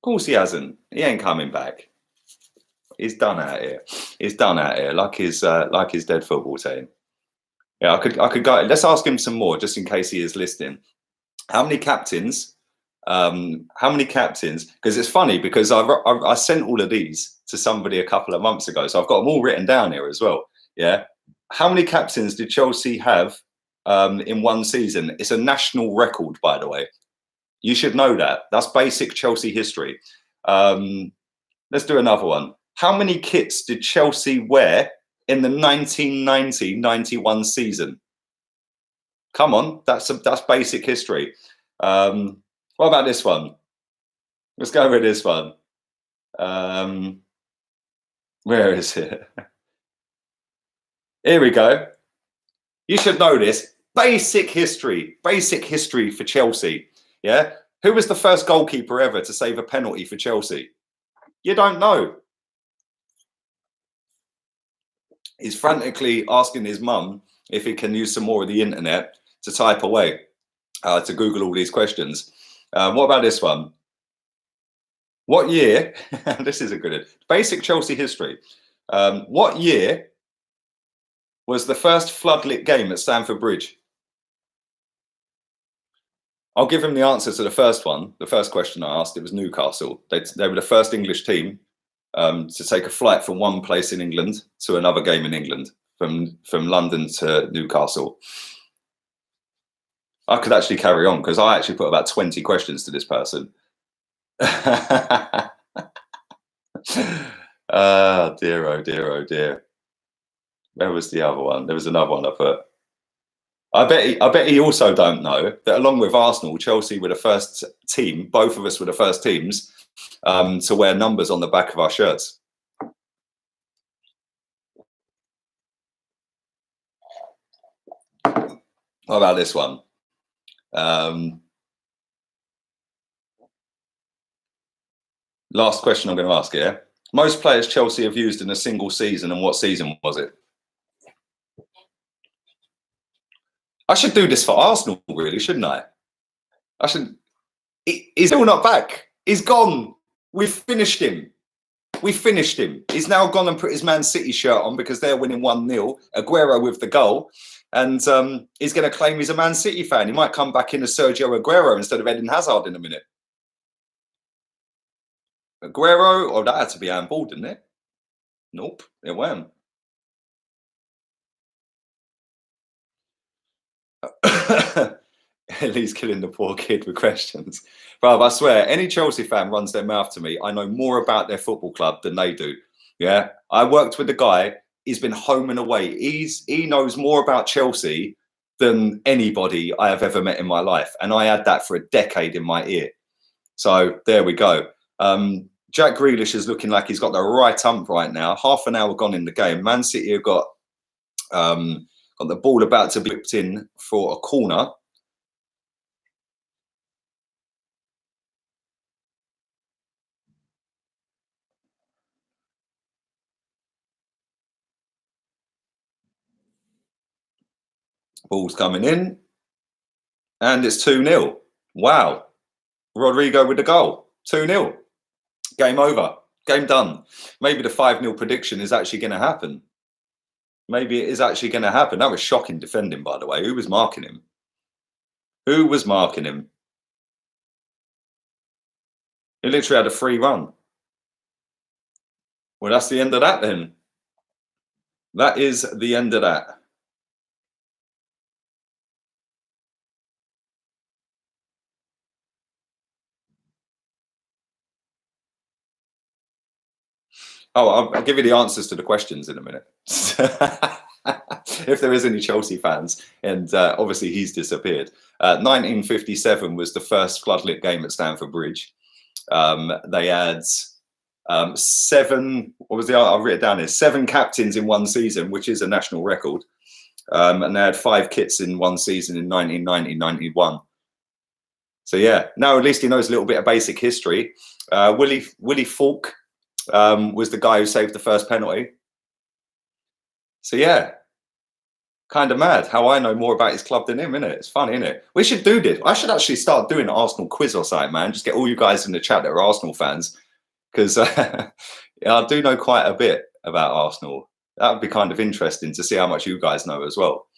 course he hasn't. He ain't coming back. He's done out here. He's done out here, like his dead football team. Yeah, I could go. Let's ask him some more, just in case he is listening. How many captains? Because it's funny, because I sent all of these to somebody a couple of months ago, so I've got them all written down here as well. Yeah. How many captains did Chelsea have in one season? It's a national record, by the way. You should know that. That's basic Chelsea history. Let's do another one. How many kits did Chelsea wear in the 1990-91 season? Come on, that's basic history. What about this one? Let's go with this one. Where is it? Here we go. You should know this. Basic history for Chelsea. Yeah. Who was the first goalkeeper ever to save a penalty for Chelsea? You don't know. He's frantically asking his mum if he can use some more of the internet to type away, to Google all these questions. What about this one? What year? This is a good one. Basic Chelsea history. What year was the first floodlit game at Stamford Bridge? I'll give him the answer to the first one. The first question I asked, it was Newcastle. They were the first English team to take a flight from one place in England to another game in England, from London to Newcastle. I could actually carry on because I actually put about 20 questions to this person. Oh dear, oh dear, oh dear. Where was the other one? There was another one I put. I bet he also don't know that along with Arsenal, Chelsea were the first team, both of us were the first teams to wear numbers on the back of our shirts. What about this one? Last question I'm going to ask here. Most players Chelsea have used in a single season, and what season was it? I should do this for Arsenal, really, shouldn't I? I should. He's still not back. He's gone. We've finished him. We finished him. He's now gone and put his Man City shirt on because they're winning 1-0. Aguero with the goal. And he's going to claim he's a Man City fan. He might come back in as Sergio Aguero instead of Eden Hazard in a minute. Aguero, oh, that had to be handball, didn't it? Nope, it weren't. Ellie's killing the poor kid with questions. But I swear, any Chelsea fan runs their mouth to me, I know more about their football club than they do. Yeah, I worked with a guy. He's been home and away. He knows more about Chelsea than anybody I have ever met in my life, and I had that for a decade in my ear. So there we go. Jack Grealish is looking like he's got the right hump right now. Half an hour gone in the game. Man City have got the ball about to be whipped in for a corner. Ball's coming in. And it's 2-0. Wow. Rodrigo with the goal. 2-0. Game over. Game done. Maybe the 5-0 prediction is actually going to happen. Maybe it is actually going to happen. That was shocking defending, by the way. Who was marking him? Who was marking him? He literally had a free run. Well, that's the end of that then. That is the end of that. Oh, I'll give you the answers to the questions in a minute. If there is any Chelsea fans, and obviously he's disappeared. 1957 was the first floodlit game at Stamford Bridge. They had 7, what was the, I've written it down here, 7 captains in one season, which is a national record. And they had 5 kits in one season in 1990-91. So yeah, now at least he knows a little bit of basic history. Willie Falk was the guy who saved the first penalty. So yeah, kind of mad how I know more about his club than him, innit? It's funny, innit? We should do this. I should actually start doing an Arsenal quiz or something, man. Just get all you guys in the chat that are Arsenal fans, because yeah, I do know quite a bit about Arsenal. That would be kind of interesting to see how much you guys know as well.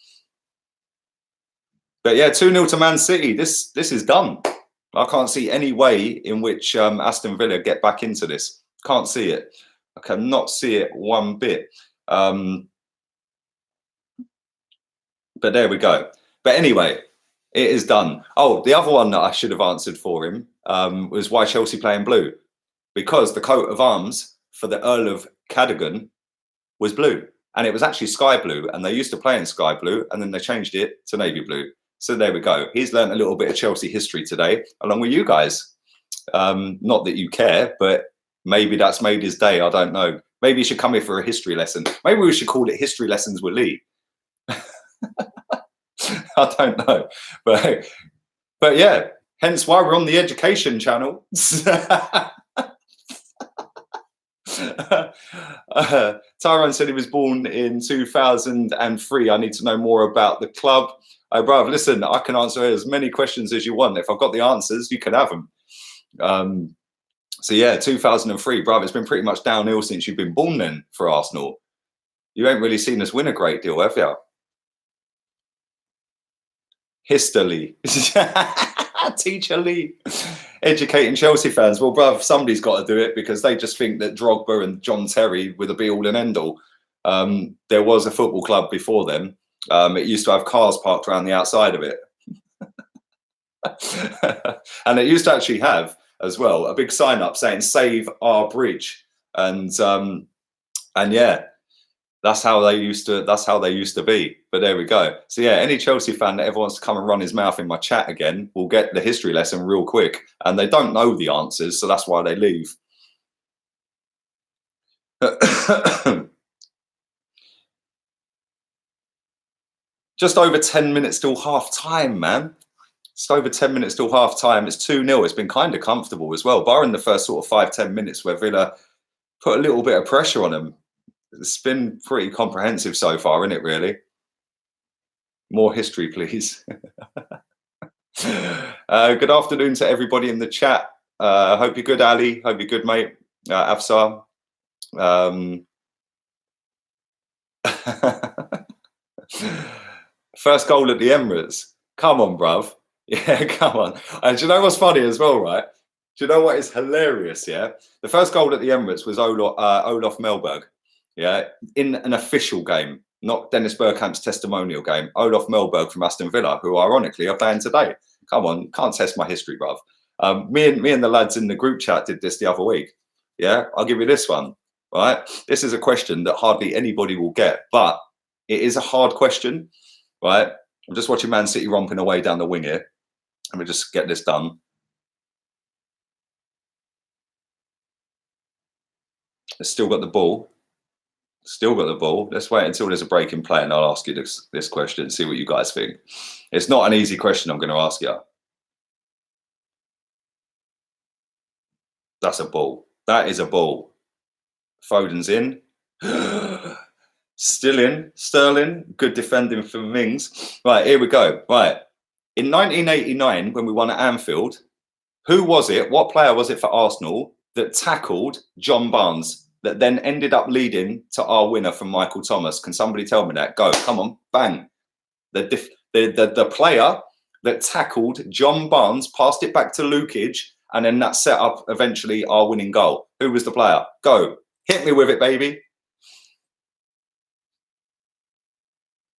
But yeah, 2-0 to Man City. This is done. I can't see any way in which Aston Villa get back into this. Can't see it. I cannot see it one bit. But there we go. But anyway, it is done. Oh, the other one that I should have answered for him was why Chelsea play in blue. Because the coat of arms for the Earl of Cadogan was blue. And it was actually sky blue. And they used to play in sky blue. And then they changed it to navy blue. So there we go. He's learned a little bit of Chelsea history today, along with you guys. Not that you care, but maybe that's made his day. I don't know. Maybe he should come here for a history lesson. Maybe we should call it History Lessons with Lee. I don't know. But yeah, hence why we're on the education channel. Tyrone said he was born in 2003. I need to know more about the club. Oh, bruv, listen, I can answer as many questions as you want. If I've got the answers, you can have them. So yeah, 2003, bruv, it's been pretty much downhill since you've been born then for Arsenal. You ain't really seen us win a great deal, have you? History. Teacher Lee. Educating Chelsea fans. Well, bruv, somebody's got to do it because they just think that Drogba and John Terry were the be-all and end-all. There was a football club before them. It used to have cars parked around the outside of it. And it used to actually have, as well, a big sign-up saying, "Save our bridge." And yeah, that's how they used to be. But there we go. So yeah, any Chelsea fan that ever wants to come and run his mouth in my chat again will get the history lesson real quick. And they don't know the answers, so that's why they leave. Just over 10 minutes till half time, man. Just over 10 minutes till half time. It's 2-0. It's been kind of comfortable as well, barring the first sort of 5-10 minutes where Villa put a little bit of pressure on them. It's been pretty comprehensive so far, isn't it, really? More history, please. Good afternoon to everybody in the chat. Hope you're good, Ali. Hope you're good, mate. Afsar. First goal at the Emirates. Come on, bruv. Yeah, come on. And do you know what's funny as well, right? Do you know what is hilarious, yeah? The first goal at the Emirates was Olof Mellberg. Yeah, in an official game, not Dennis Bergkamp's testimonial game. Olof Mellberg from Aston Villa, who ironically are playing today. Come on, can't test my history, bruv. Me and the lads in the group chat did this the other week. Yeah, I'll give you this one. Right, this is a question that hardly anybody will get, but it is a hard question. Right, I'm just watching Man City romping away down the wing here. Let me just get this done. It's still got the ball. Still got the ball. Let's wait until there's a break in play and I'll ask you this question and see what you guys think. It's not an easy question I'm going to ask you. That's a ball. That is a ball. Foden's in. Still in. Sterling. Good defending from Mings. Right, here we go. Right. In 1989, when we won at Anfield, who was it? What player was it for Arsenal that tackled John Barnes that then ended up leading to our winner from Michael Thomas? Can somebody tell me that? Go. Come on. Bang. The player that tackled John Barnes, passed it back to Lukic, and then that set up eventually our winning goal. Who was the player? Go. Hit me with it, baby.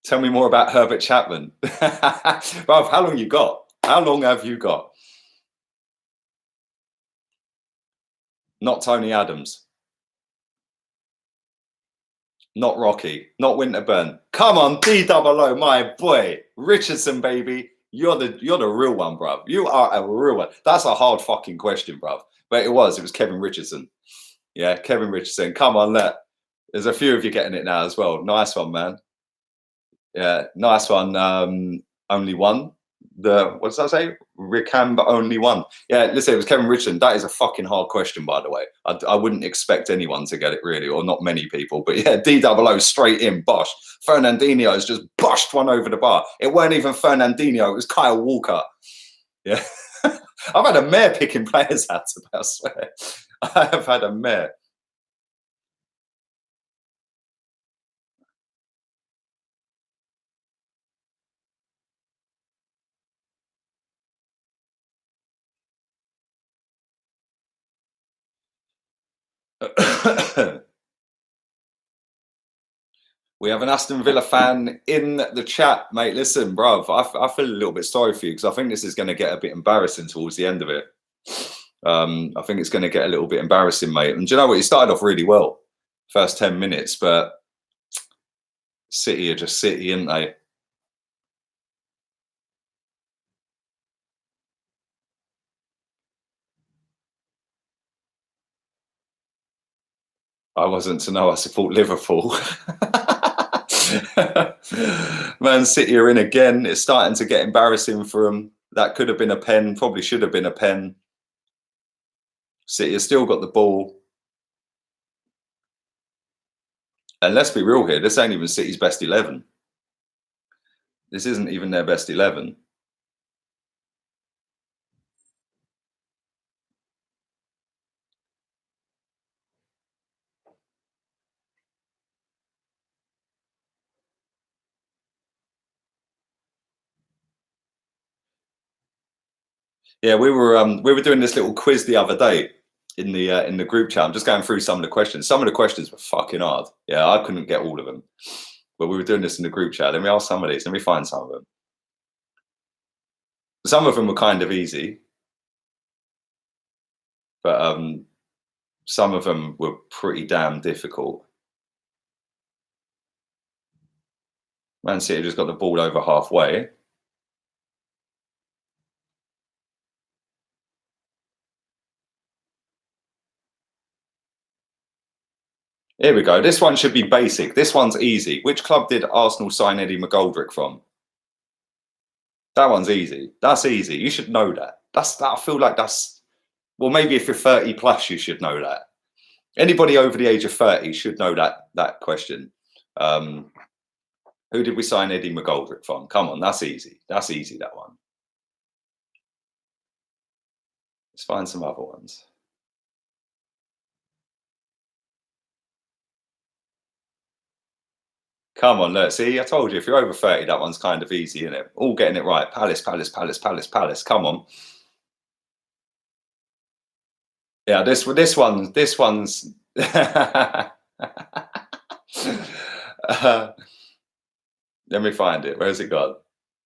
Tell me more about Herbert Chapman. Bruv, how long you got? How long have you got? Not Tony Adams. Not Rocky. Not Winterburn. Come on, D-double-O, my boy. Richardson, baby. You're the real one, bruv. You are a real one. That's a hard fucking question, bruv. But it was Kevin Richardson. Yeah, Kevin Richardson. Come on, there's a few of you getting it now as well. Nice one, man. Yeah, nice one. Only one. What does that say? Ricamba only one. Yeah, listen, it was Kevin Richardson. That is a fucking hard question, by the way. I wouldn't expect anyone to get it, really, or not many people. But yeah, D-double-O straight in, bosh. Fernandinho's just boshed one over the bar. It weren't even Fernandinho, it was Kyle Walker. Yeah. I've had a mare picking players out today, I swear. I have had a mare. We have an Aston Villa fan in the chat, mate. Listen, bruv, I feel a little bit sorry for you because I think this is going to get a bit embarrassing towards the end of it. I think it's going to get a little bit embarrassing, mate. And do you know what? He started off really well, first 10 minutes, but City are just City, aren't they? I wasn't to know I support Liverpool. Man City are in again. It's starting to get embarrassing for them. That could have been a pen, probably should have been a pen. City has still got the ball. And let's be real here, this ain't even City's best 11. This isn't even their best 11. Yeah, we were doing this little quiz the other day in the group chat. I'm just going through some of the questions. Some of the questions were fucking hard. Yeah, I couldn't get all of them. But we were doing this in the group chat. Let me ask some of these. Let me find some of them. Some of them were kind of easy. But some of them were pretty damn difficult. Man City just got the ball over halfway. Here we go. This one should be basic. This one's easy. Which club did Arsenal sign Eddie McGoldrick from? That one's easy. That's easy. You should know that. I feel like that's, well, maybe if you're 30 plus, you should know that. Anybody over the age of 30 should know that question. Who did we sign Eddie McGoldrick from? Come on, that's easy. That's easy, that one. Let's find some other ones. Come on, look. See, I told you, if you're over 30, that one's kind of easy, isn't it? All getting it right. Palace, Palace, Palace, Palace, Palace. Come on. Yeah, this one's. Let me find it. Where's it gone?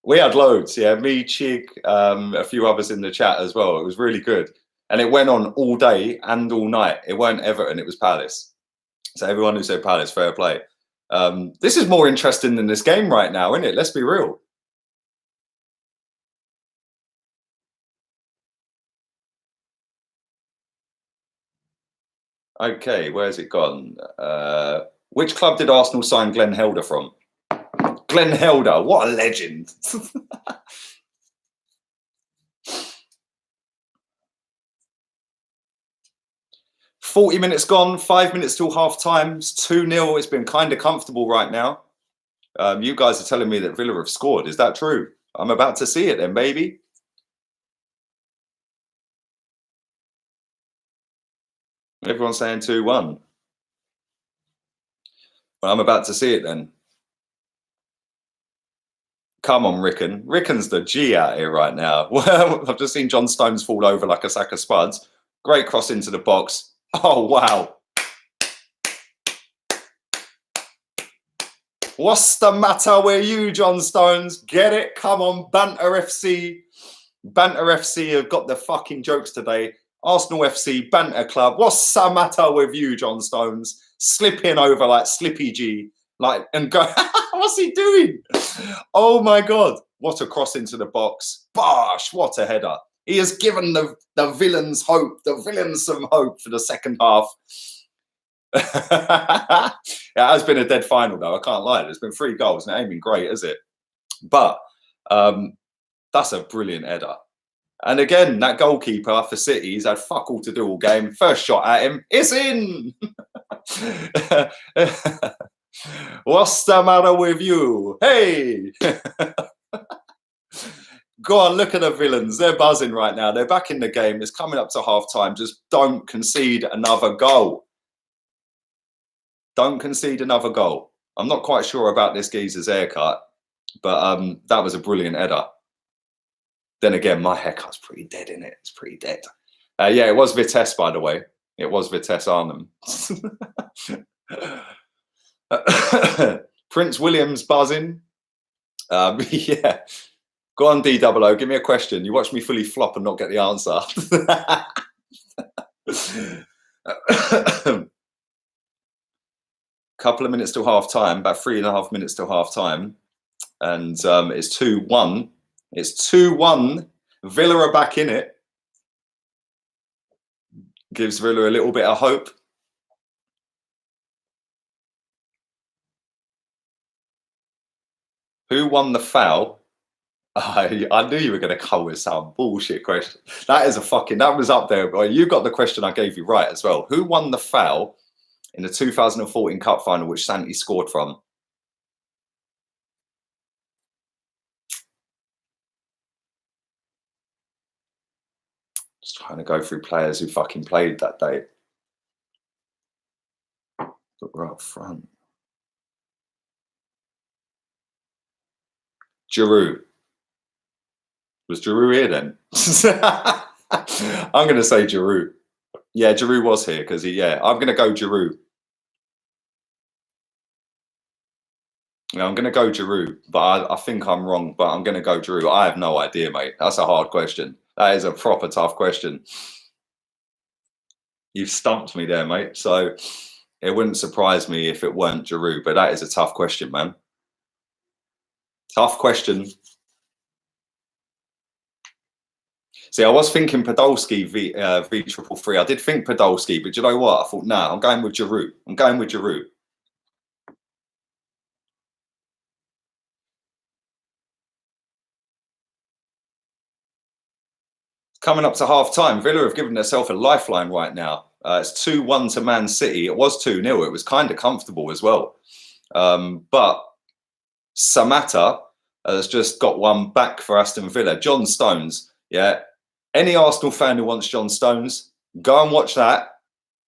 We had loads. Yeah, me, Chig, a few others in the chat as well. It was really good. And it went on all day and all night. It weren't Everton, it was Palace. So everyone who said Palace, fair play. This is more interesting than this game right now, isn't it? Let's be real. Okay, where's it gone? Which club did Arsenal sign Glenn Helder from? Glenn Helder, what a legend. 40 minutes gone, 5 minutes till half time. It's 2-0. It's been kind of comfortable right now. You guys are telling me that Villa have scored. Is that true? I'm about to see it then, baby. Everyone's saying 2-1. Well, I'm about to see it then. Come on, Rickon. Rickon's the G out here right now. Well, I've just seen John Stones fall over like a sack of spuds. Great cross into the box. Oh, wow. What's the matter with you, John Stones? Get it? Come on, Banter FC. Banter FC have got the fucking jokes today. Arsenal FC, Banter Club. What's the matter with you, John Stones? Slipping over like Slippy G. Like, and go, what's he doing? Oh my God. What a cross into the box. Bosh, what a header. He has given the villains hope, the villains some hope for the second half. It has been a dead final though, I can't lie. There's been 3 goals and it ain't been great, has it? But that's a brilliant header. And again, that goalkeeper for City, he's had fuck all to do all game. First shot at him, it's in. What's the matter with you? Hey. Go on, look at the villains. They're buzzing right now. They're back in the game. It's coming up to half time. Just don't concede another goal. Don't concede another goal. I'm not quite sure about this geezer's haircut, but that was a brilliant header. Then again, my haircut's pretty dead, isn't it? It's pretty dead. Yeah, it was Vitesse, by the way. It was Vitesse Arnhem. Prince William's buzzing. Yeah. Go on, D00. Give me a question. You watch me fully flop and not get the answer. Couple of minutes till half time, about 3.5 minutes till half time. And it's 2-1. It's 2-1. Villa are back in it. Gives Villa a little bit of hope. Who won the foul? I knew you were going to come with some bullshit question. That was up there. You got the question I gave you right as well. Who won the foul in the 2014 Cup final, which Santi scored from? Just trying to go through players who fucking played that day. But we're up front. Giroud. Was Giroud here then? I'm going to say Giroud. Yeah, Giroud was here because I'm going to go Giroud. Yeah, I'm going to go Giroud, but I think I'm wrong, but I'm going to go Giroud. I have no idea, mate. That's a hard question. That is a proper tough question. You've stumped me there, mate. So it wouldn't surprise me if it weren't Giroud, but that is a tough question, man. Tough question. See, I was thinking Podolski V333. I did think Podolski, but you know what? I thought, nah, I'm going with Giroud. I'm going with Giroud. Coming up to half-time, Villa have given themselves a lifeline right now. It's 2-1 to Man City. It was 2-0. It was kind of comfortable as well. But Samatta has just got one back for Aston Villa. John Stones, yeah. Any Arsenal fan who wants John Stones, go and watch that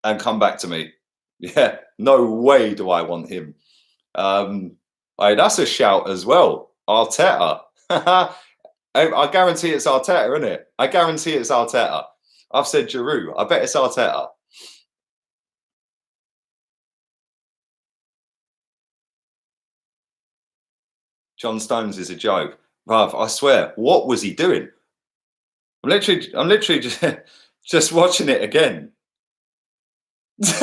and come back to me. Yeah, no way do I want him. That's a shout as well. Arteta. I guarantee it's Arteta, isn't it? I guarantee it's Arteta. I've said Giroud. I bet it's Arteta. John Stones is a joke. Bruv, I swear, what was he doing? I'm literally just watching it again. It's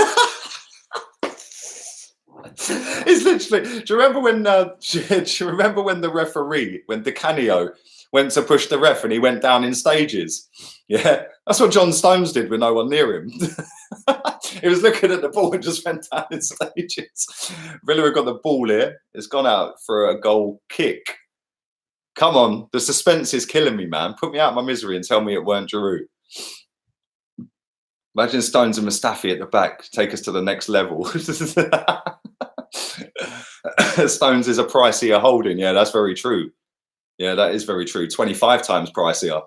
literally. Do you remember when? Do you remember when the referee, when Di Canio went to push the ref and he went down in stages? Yeah, that's what John Stones did with no one near him. He was looking at the ball and just went down in stages. Villa have got the ball here. It's gone out for a goal kick. Come on, the suspense is killing me, man. Put me out of my misery and tell me it weren't Giroud. Imagine Stones and Mustafi at the back take us to the next level. Stones is a pricier holding. Yeah, that's very true. Yeah, that is very true. 25 times pricier.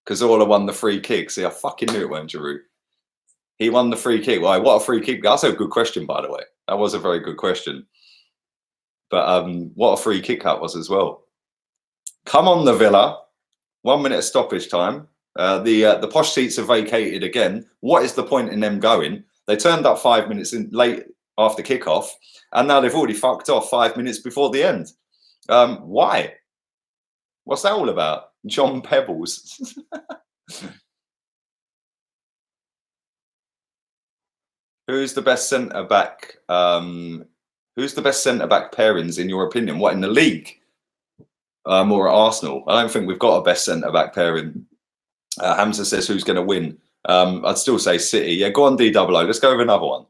Cazorla won the free kick. See, I fucking knew it weren't Giroud. He won the free kick. Why? What a free kick. That's a good question, by the way. That was a very good question. But what a free kick that was as well. Come on, the Villa. 1 minute of stoppage time. The posh seats are vacated again. What is the point in them going? They turned up 5 minutes late after kickoff, and now they've already fucked off 5 minutes before the end. Why? What's that all about? John Pebbles. Who's the best centre back? Who's the best centre back pairings in your opinion? What, in the league? Or at Arsenal? I don't think we've got a best centre back pairing. Hamza says who's going to win? I'd still say City. Yeah, go on D00. Let's go with another one.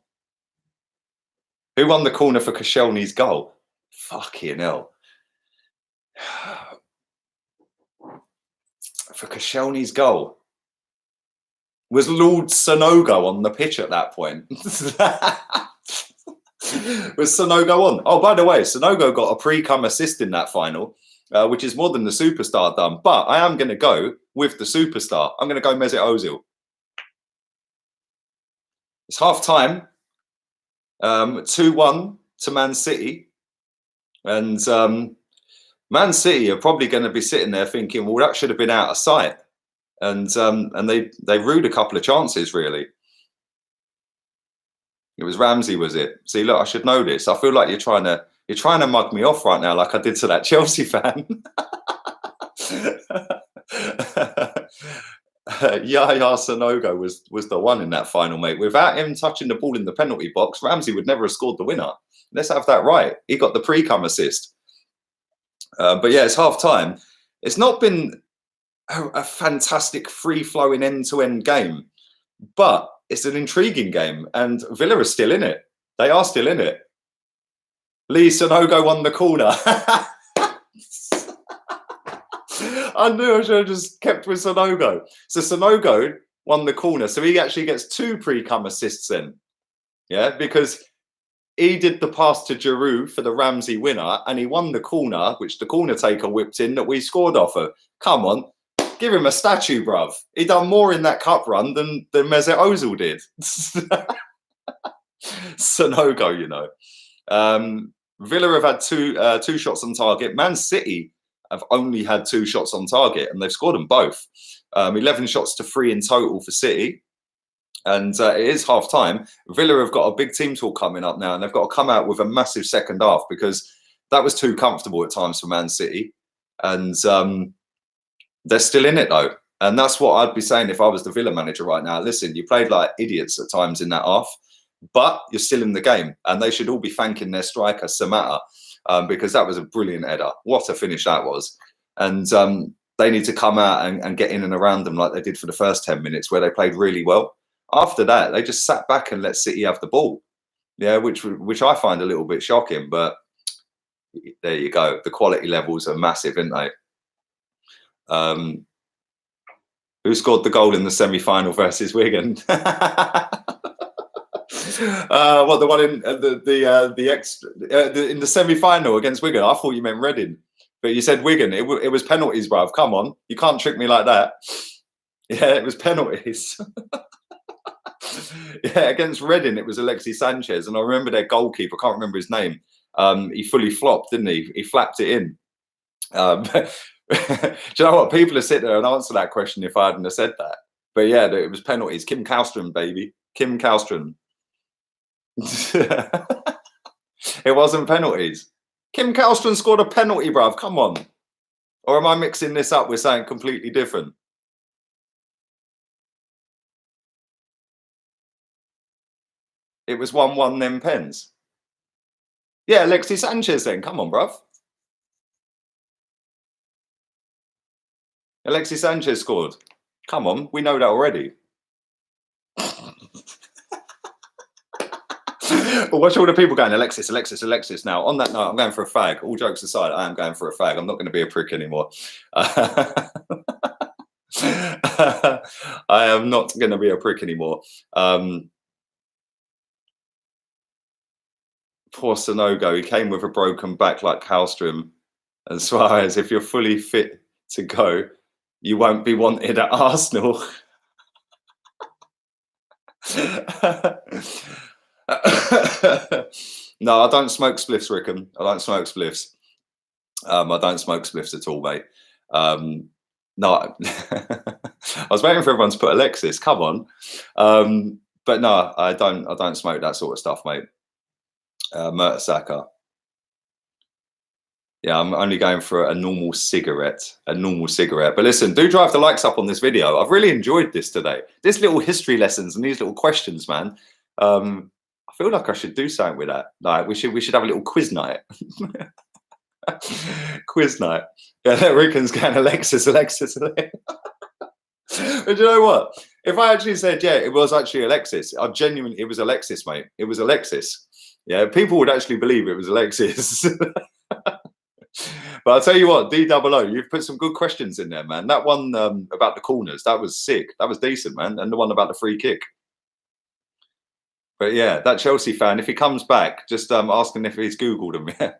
Who won the corner for Koscielny's goal? Fucking hell. For Koscielny's goal. Was Lord Sonogo on the pitch at that point? Was Sonogo on? Oh, by the way, Sonogo got a pre-cum assist in that final, which is more than the superstar done. But I am going to go with the superstar. I'm going to go Mesut Ozil. It's half time. 2-1 to Man City. And Man City are probably going to be sitting there thinking, well, that should have been out of sight. And they rued a couple of chances, really. It was Ramsey, was it? See, look, I should know this. I feel like you're trying to mug me off right now, like I did to that Chelsea fan. Yaya Sonogo was the one in that final, mate. Without him touching the ball in the penalty box, Ramsey would never have scored the winner. Let's have that right. He got the pre-cum assist. But yeah, it's half time. It's not been a fantastic free-flowing end-to-end game, but it's an intriguing game, and Villa are still in it. They are still in it. Lee Sonogo won the corner. I knew I should have just kept with Sonogo. So Sonogo won the corner, so he actually gets 2 pre-cum assists then. Yeah, because he did the pass to Giroud for the Ramsey winner, and he won the corner, which the corner taker whipped in that we scored off of. Come on, give him a statue, bruv. He done more in that cup run than Mesut Ozil did. Sonogo, you know. Villa have had two shots on target. Man City have only had 2 shots on target, and they've scored them both. 11 shots to 3 in total for City. And it is half time. Villa have got a big team talk coming up now, and they've got to come out with a massive second half because that was too comfortable at times for Man City. And they're still in it, though. And that's what I'd be saying if I was the Villa manager right now. Listen, you played like idiots at times in that half, but you're still in the game. And they should all be thanking their striker, Samata, because that was a brilliant header. What a finish that was. And they need to come out and get in and around them like they did for the first 10 minutes where they played really well. After that, they just sat back and let City have the ball. Yeah, which I find a little bit shocking, but there you go. The quality levels are massive, aren't they? Who scored the goal in the semi-final versus Wigan? What, the one in in the semi-final against Wigan? I thought you meant Reading, but you said Wigan. It was penalties, bruv. Come on, you can't trick me like that. Yeah, it was penalties. Yeah, against Reading, it was Alexis Sanchez, and I remember their goalkeeper. I can't remember his name. He fully flopped, didn't he? He flapped it in. Do you know what? People have sit there and answer that question if I hadn't have said that. But yeah, it was penalties. Kim Kallström, baby. Kim Kallström. It wasn't penalties. Kim Kallström scored a penalty, bruv. Come on. Or am I mixing this up with something completely different? It was 1-1 then pens. Yeah, Alexis Sanchez then. Come on, bruv. Alexis Sanchez scored. Come on, we know that already. Watch all the people going, Alexis, Alexis, Alexis. Now, on that note, I'm going for a fag. All jokes aside, I am going for a fag. I'm not going to be a prick anymore. I am not going to be a prick anymore. Poor Sonogo, he came with a broken back like Kallström and Suarez. If you're fully fit to go, you won't be wanted at Arsenal. No, I don't smoke spliffs, Rickham. I don't smoke spliffs. I don't smoke spliffs at all, mate. No, I was waiting for everyone to put Alexis. Come on, but no, I don't smoke that sort of stuff, mate. Mertesacker. Yeah, I'm only going for a normal cigarette. A normal cigarette. But listen, do drive the likes up on this video. I've really enjoyed this today. This little history lessons and these little questions, man. I feel like I should do something with that. Like we should have a little quiz night. Quiz night. Yeah, Rickens going Alexis. But you know what? If I actually said, yeah, it was actually Alexis, it was Alexis, mate. It was Alexis. Yeah, people would actually believe it was Alexis. But I'll tell you what, DOO, you've put some good questions in there, man. That one about the corners, that was sick. That was decent, man. And the one about the free kick. But yeah, that Chelsea fan, if he comes back, just ask him if he's Googled him. Yeah.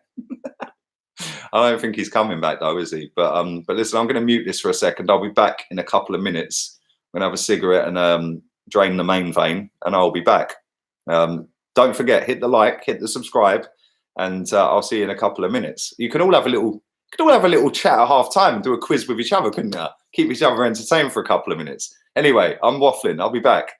I don't think he's coming back though, is he? But listen, I'm going to mute this for a second. I'll be back in a couple of minutes. I'm going to have a cigarette and drain the main vein, and I'll be back. Don't forget, hit the like, hit the subscribe, and I'll see you in a couple of minutes. You can all have a little chat at half time and do a quiz with each other, couldn't you? Keep each other entertained for a couple of minutes. Anyway, I'm waffling. I'll be back.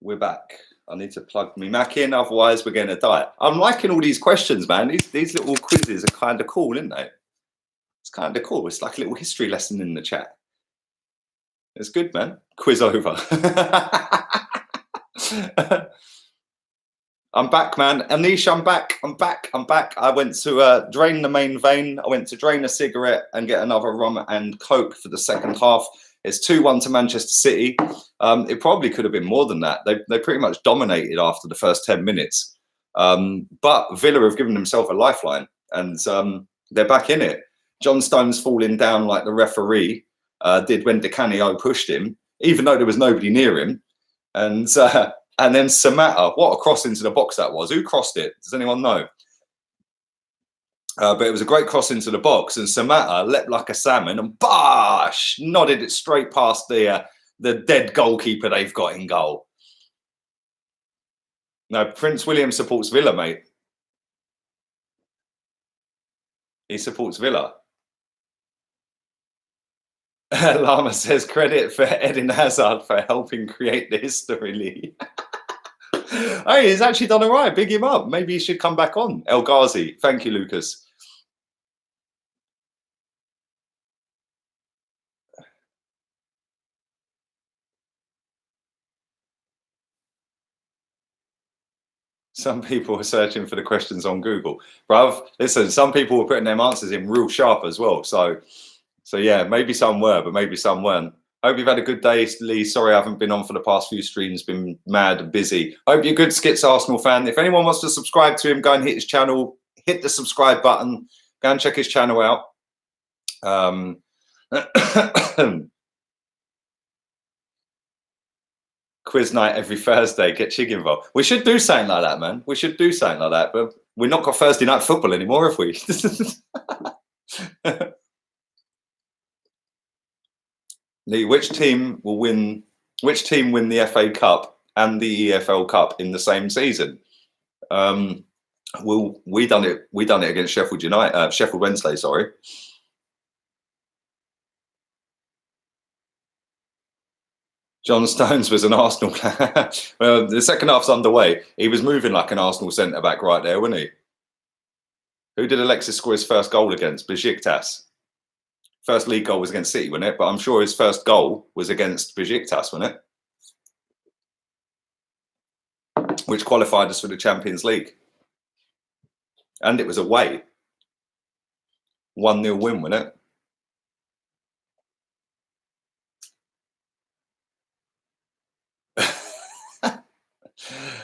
We're back. I need to plug me Mac in, otherwise we're going to die. I'm liking all these questions, man. These little quizzes are kind of cool, aren't they? It's kind of cool. It's like a little history lesson in the chat. It's good, man. Quiz over. I'm back, man. Anish, I'm back. I'm back. I went to drain the main vein. I went to drain a cigarette and get another rum and Coke for the second half. It's 2-1 to Manchester City. It probably could have been more than that. They pretty much dominated after the first 10 minutes. But Villa have given themselves a lifeline, and they're back in it. John Stone's falling down like the referee did when Di Canio pushed him, even though there was nobody near him. And then Samatta, what a cross into the box that was. Who crossed it? Does anyone know? But it was a great cross into the box, and Samatta leapt like a salmon and bosh, nodded it straight past the dead goalkeeper they've got in goal. No, Prince William supports Villa, mate. He supports Villa. Lama says credit for Eden Hazard for helping create the history league. Hey, he's actually done all right. Big him up. Maybe he should come back on. El Ghazi. Thank you, Lucas. Some people are searching for the questions on Google. Bruv, listen, some people were putting their answers in real sharp as well. So yeah, maybe some were, but maybe some weren't. Hope you've had a good day, Lee. Sorry I haven't been on for the past few streams. Been mad and busy. Hope you're a good Skits Arsenal fan. If anyone wants to subscribe to him, go and hit his channel. Hit the subscribe button. Go and check his channel out. Quiz night every Thursday. Get Chig involved. We should do something like that, man. We should do something like that. But we're not got Thursday night football anymore, have we? Lee, which team win the FA Cup and the EFL Cup in the same season? We done it against Sheffield Wednesday, sorry. John Stones was an Arsenal player. Well, the second half's underway. He was moving like an Arsenal centre back right there, wasn't he? Who did Alexis score his first goal against? Besiktas. First league goal was against City, wasn't it? But I'm sure his first goal was against Besiktas, wasn't it? Which qualified us for the Champions League. And it was away. 1-0 win, wasn't it?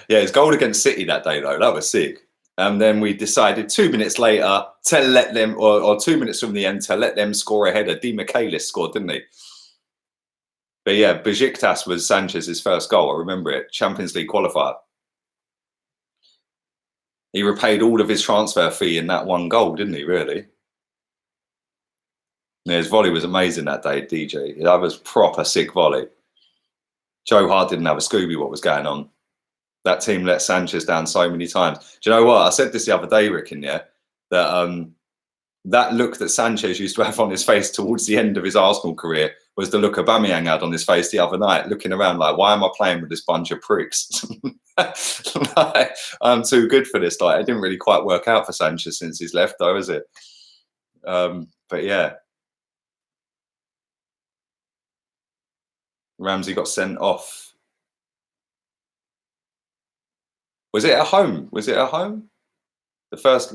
Yeah, his goal against City that day, though, that was sick. And then we decided 2 minutes later to let them, or 2 minutes from the end, to let them score a header. Di Michaelis scored, didn't he? But yeah, Besiktas was Sanchez's first goal. I remember it. Champions League qualifier. He repaid all of his transfer fee in that one goal, didn't he, really? Yeah, his volley was amazing that day, DJ. That was proper sick volley. Joe Hart didn't have a Scooby what was going on. That team let Sanchez down so many times. Do you know what? I said this the other day, Ricken, yeah? That that look that Sanchez used to have on his face towards the end of his Arsenal career was the look Aubameyang had on his face the other night, looking around like, why am I playing with this bunch of pricks? Like, I'm too good for this. Like, it didn't really quite work out for Sanchez since he's left, though, is it? But yeah. Ramsey got sent off. Was it at home? Was it at home? The first...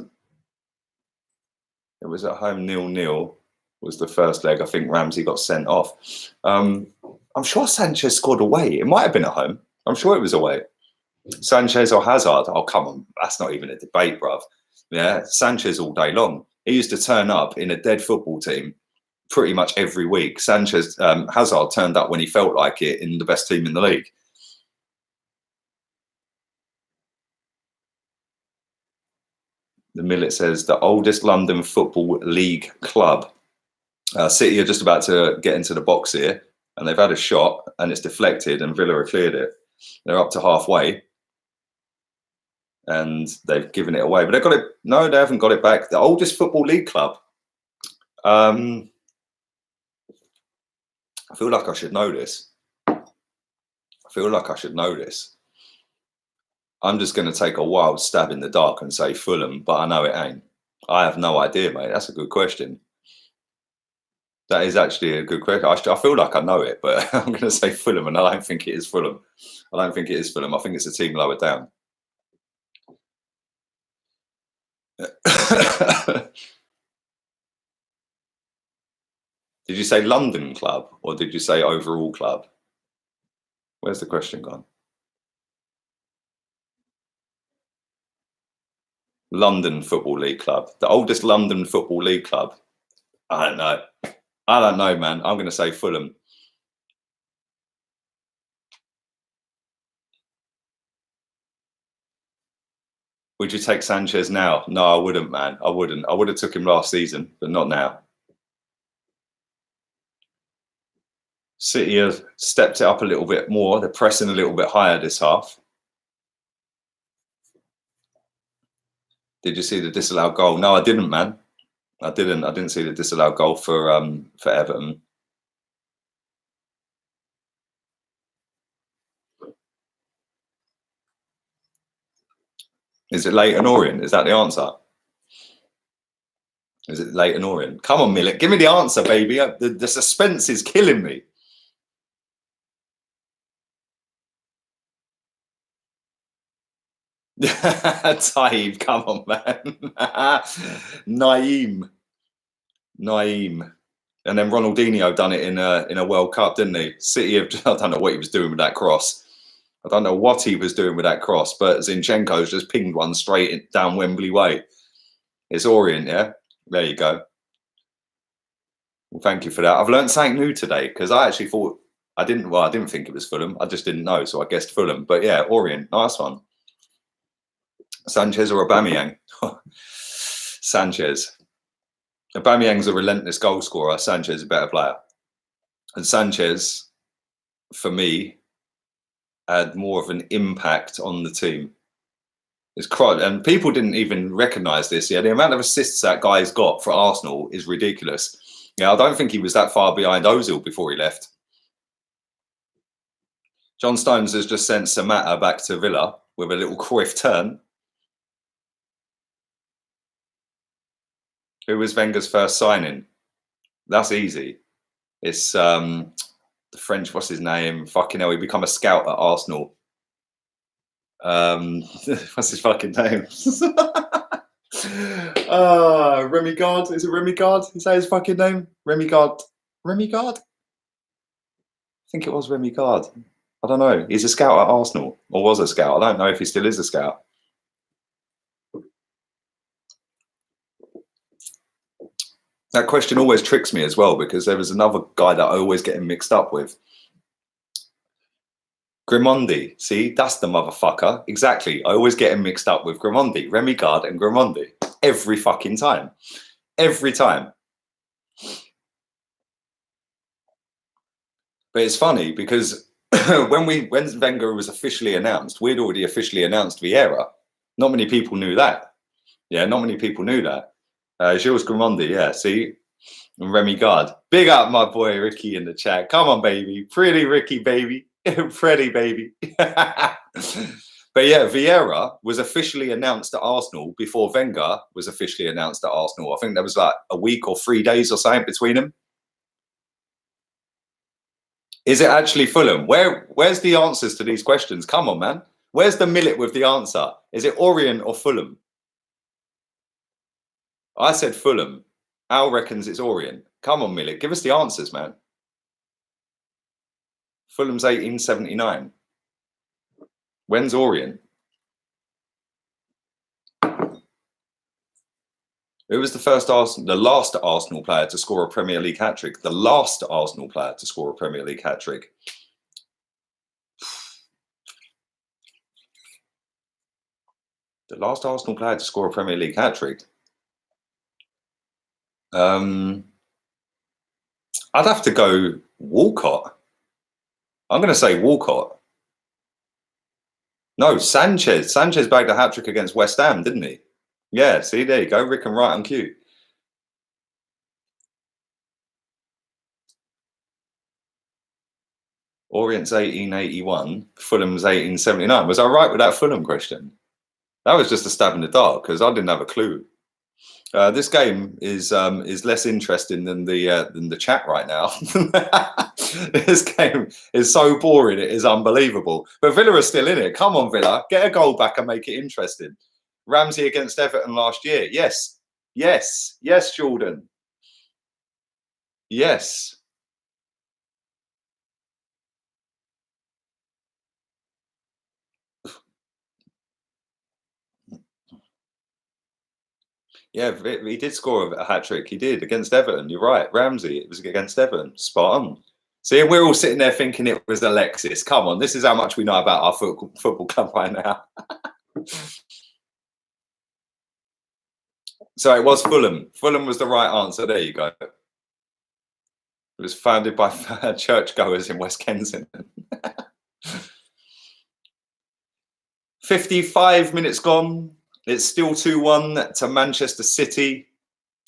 It was at home, 0-0 was the first leg. I think Ramsey got sent off. I'm sure Sanchez scored away. It might have been at home. I'm sure it was away. Sanchez or Hazard? Oh, come on. That's not even a debate, bruv. Yeah, Sanchez all day long. He used to turn up in a dead football team pretty much every week. Hazard turned up when he felt like it in the best team in the league. The Millet says the oldest London Football League club. City are just about to get into the box here, and they've had a shot, and it's deflected, and Villa have cleared it. They're up to halfway, and they've given it away. But they've got it. No, they haven't got it back. The oldest Football League club. I feel like I should know this. I'm just going to take a wild stab in the dark and say Fulham, but I know it ain't. I have no idea, mate. That's a good question. That is actually a good question. I feel like I know it, but I'm going to say Fulham, and I don't think it is Fulham. I don't think it is Fulham. I think it's a team lower down. Did you say London club or did you say overall club? Where's the question gone? London Football League club. The oldest London Football League club. I don't know. I don't know, man. I'm going to say Fulham. Would you take Sanchez now? No, I wouldn't, man. I wouldn't. I would have took him last season, but not now. City have stepped it up a little bit more. They're pressing a little bit higher this half. Did you see the disallowed goal? No, I didn't, man. I didn't see the disallowed goal for Everton. Is it Leighton Orient? Is that the answer? Is it Leighton Orient? Come on, Millet. Give me the answer, baby. The suspense is killing me. Taib, come on, man. Naeem. And then Ronaldinho done it in a World Cup, didn't he? City of, I don't know what he was doing with that cross. I don't know what he was doing with that cross, but Zinchenko's just pinged one straight down Wembley way. It's Orient, yeah? There you go. Well, thank you for that. I've learned something new today because I actually thought I didn't think it was Fulham. I just didn't know, so I guessed Fulham. But yeah, Orient, nice one. Sanchez or Aubameyang? Sanchez. Aubameyang's a relentless goal scorer. Sanchez is a better player. And Sanchez, for me, had more of an impact on the team. It's crud, and people didn't even recognise this. Yeah, the amount of assists that guy's got for Arsenal is ridiculous. Yeah, I don't think he was that far behind Ozil before he left. John Stones has just sent Samatta back to Villa with a little Cruyff turn. Who was Wenger's first signing? That's easy. It's the French, what's his name? Fucking hell, he become a scout at Arsenal. What's his fucking name? Remy Gard. Is it Remy Gard? Is that his fucking name? Remy Gard. Remy Gard? I think it was Remy Gard. I don't know. He's a scout at Arsenal, or was a scout. I don't know if he still is a scout. That question always tricks me as well, because there was another guy that I always get him mixed up with. Grimondi. See, that's the motherfucker. Exactly. I always get him mixed up with Grimondi. Remy Gard and Grimondi. Every fucking time. Every time. But it's funny because when Wenger was officially announced, we'd already officially announced Vieira. Not many people knew that. Yeah, not many people knew that. Jules Grimondi, yeah, see? And Remy Gard. Big up my boy Ricky in the chat. Come on, baby. Pretty Ricky, baby. Pretty, baby. But yeah, Vieira was officially announced at Arsenal before Wenger was officially announced at Arsenal. I think there was like a week or 3 days or something between them. Is it actually Fulham? Where's the answers to these questions? Come on, man. Where's the millet with the answer? Is it Orient or Fulham? I said Fulham. Al reckons it's Orient. Come on, millet. Give us the answers, man. Fulham's 1879. When's Orient? Who was the last Arsenal player to score a Premier League hat-trick? The last Arsenal player to score a Premier League hat-trick. The last Arsenal player to score a Premier League hat-trick? I'd have to go Walcott. I'm going to say Walcott. No, Sanchez. Sanchez bagged a hat-trick against West Ham, didn't he? Yeah, see, there you go. Rick and Wright on cue. Orient's 1881, Fulham's 1879. Was I right with that Fulham question? That was just a stab in the dark because I didn't have a clue. This game is less interesting than the chat right now. This game is so boring, it is unbelievable. But Villa are still in it. Come on, Villa, get a goal back and make it interesting. Ramsey against Everton last year. Yes, yes, yes, Jordan. Yes. Yeah, he did score a hat-trick. He did against Everton. You're right. Ramsey, it was against Everton. Spot on. See, we're all sitting there thinking it was Alexis. Come on, this is how much we know about our football club right now. So it was Fulham. Fulham was the right answer. There you go. It was founded by churchgoers in West Kensington. 55 minutes gone. It's still 2-1 to Manchester City.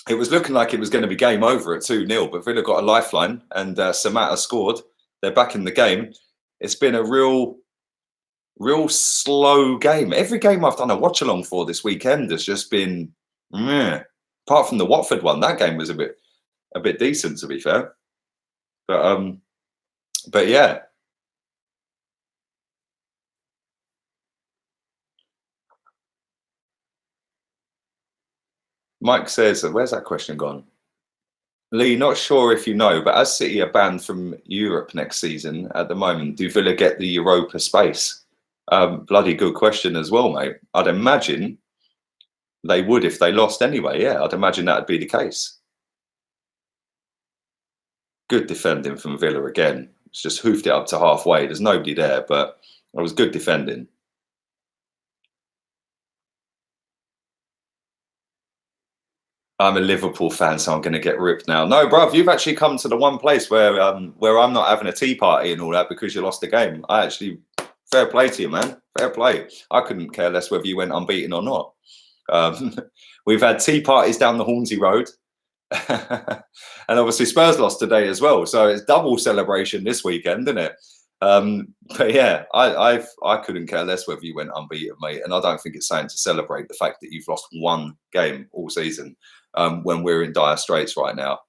It was looking like it was going to be game over at 2-0, but Villa got a lifeline and Samatta scored. They're back in the game. It's been a real slow game. Every game I've done a watch-along for this weekend has just been, apart from the Watford one, that game was a bit decent, to be fair. But yeah. Mike says, where's that question gone? Lee, not sure if you know, but as City are banned from Europe next season at the moment, do Villa get the Europa space? Bloody good question as well, mate. I'd imagine they would if they lost anyway. Yeah, I'd imagine that would be the case. Good defending from Villa again. It's just hoofed it up to halfway. There's nobody there, but it was good defending. I'm a Liverpool fan, so I'm going to get ripped now. No, bruv, you've actually come to the one place where I'm not having a tea party and all that because you lost the game. Fair play to you, man. Fair play. I couldn't care less whether you went unbeaten or not. We've had tea parties down the Hornsey Road. And obviously Spurs lost today as well. So it's double celebration this weekend, isn't it? But yeah, I couldn't care less whether you went unbeaten, mate. And I don't think it's saying to celebrate the fact that you've lost one game all season. When we're in dire straits right now.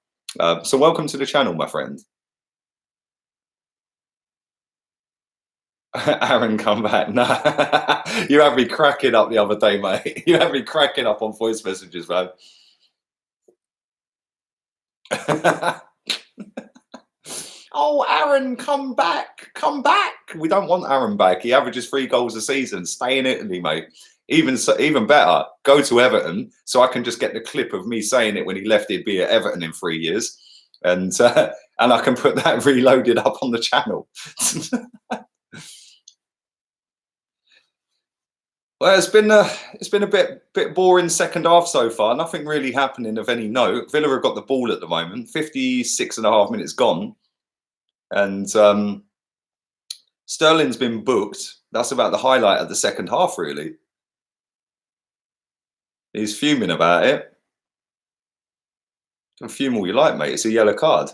So welcome to the channel, my friend. Aaron, come back. No, you had me cracking up the other day, mate. You had me cracking up on voice messages, man. Oh, Aaron, come back. Come back. We don't want Aaron back. He averages 3 goals a season. Stay in Italy, mate. Even better, go to Everton so I can just get the clip of me saying it when he left. He'd be at Everton in 3 years, and I can put that reloaded up on the channel. Well, it's been a bit boring second half so far. Nothing really happening of any note. Villa have got the ball at the moment. 56.5 minutes gone, and Sterling's been booked. That's about the highlight of the second half, really. He's fuming about it. You can fume all you like, mate. It's a yellow card.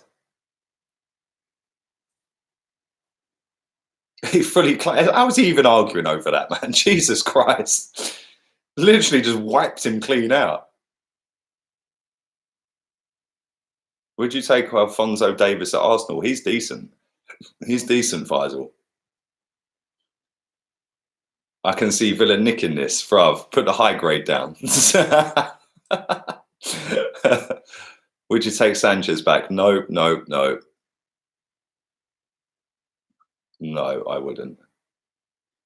He fully. How was he even arguing over that, man? Jesus Christ! Literally just wiped him clean out. Would you take Alphonso Davies at Arsenal? He's decent. He's decent, Faisal. I can see Villa nicking this. Frav, put the high grade down. Would you take Sanchez back? No, no, no. No, I wouldn't.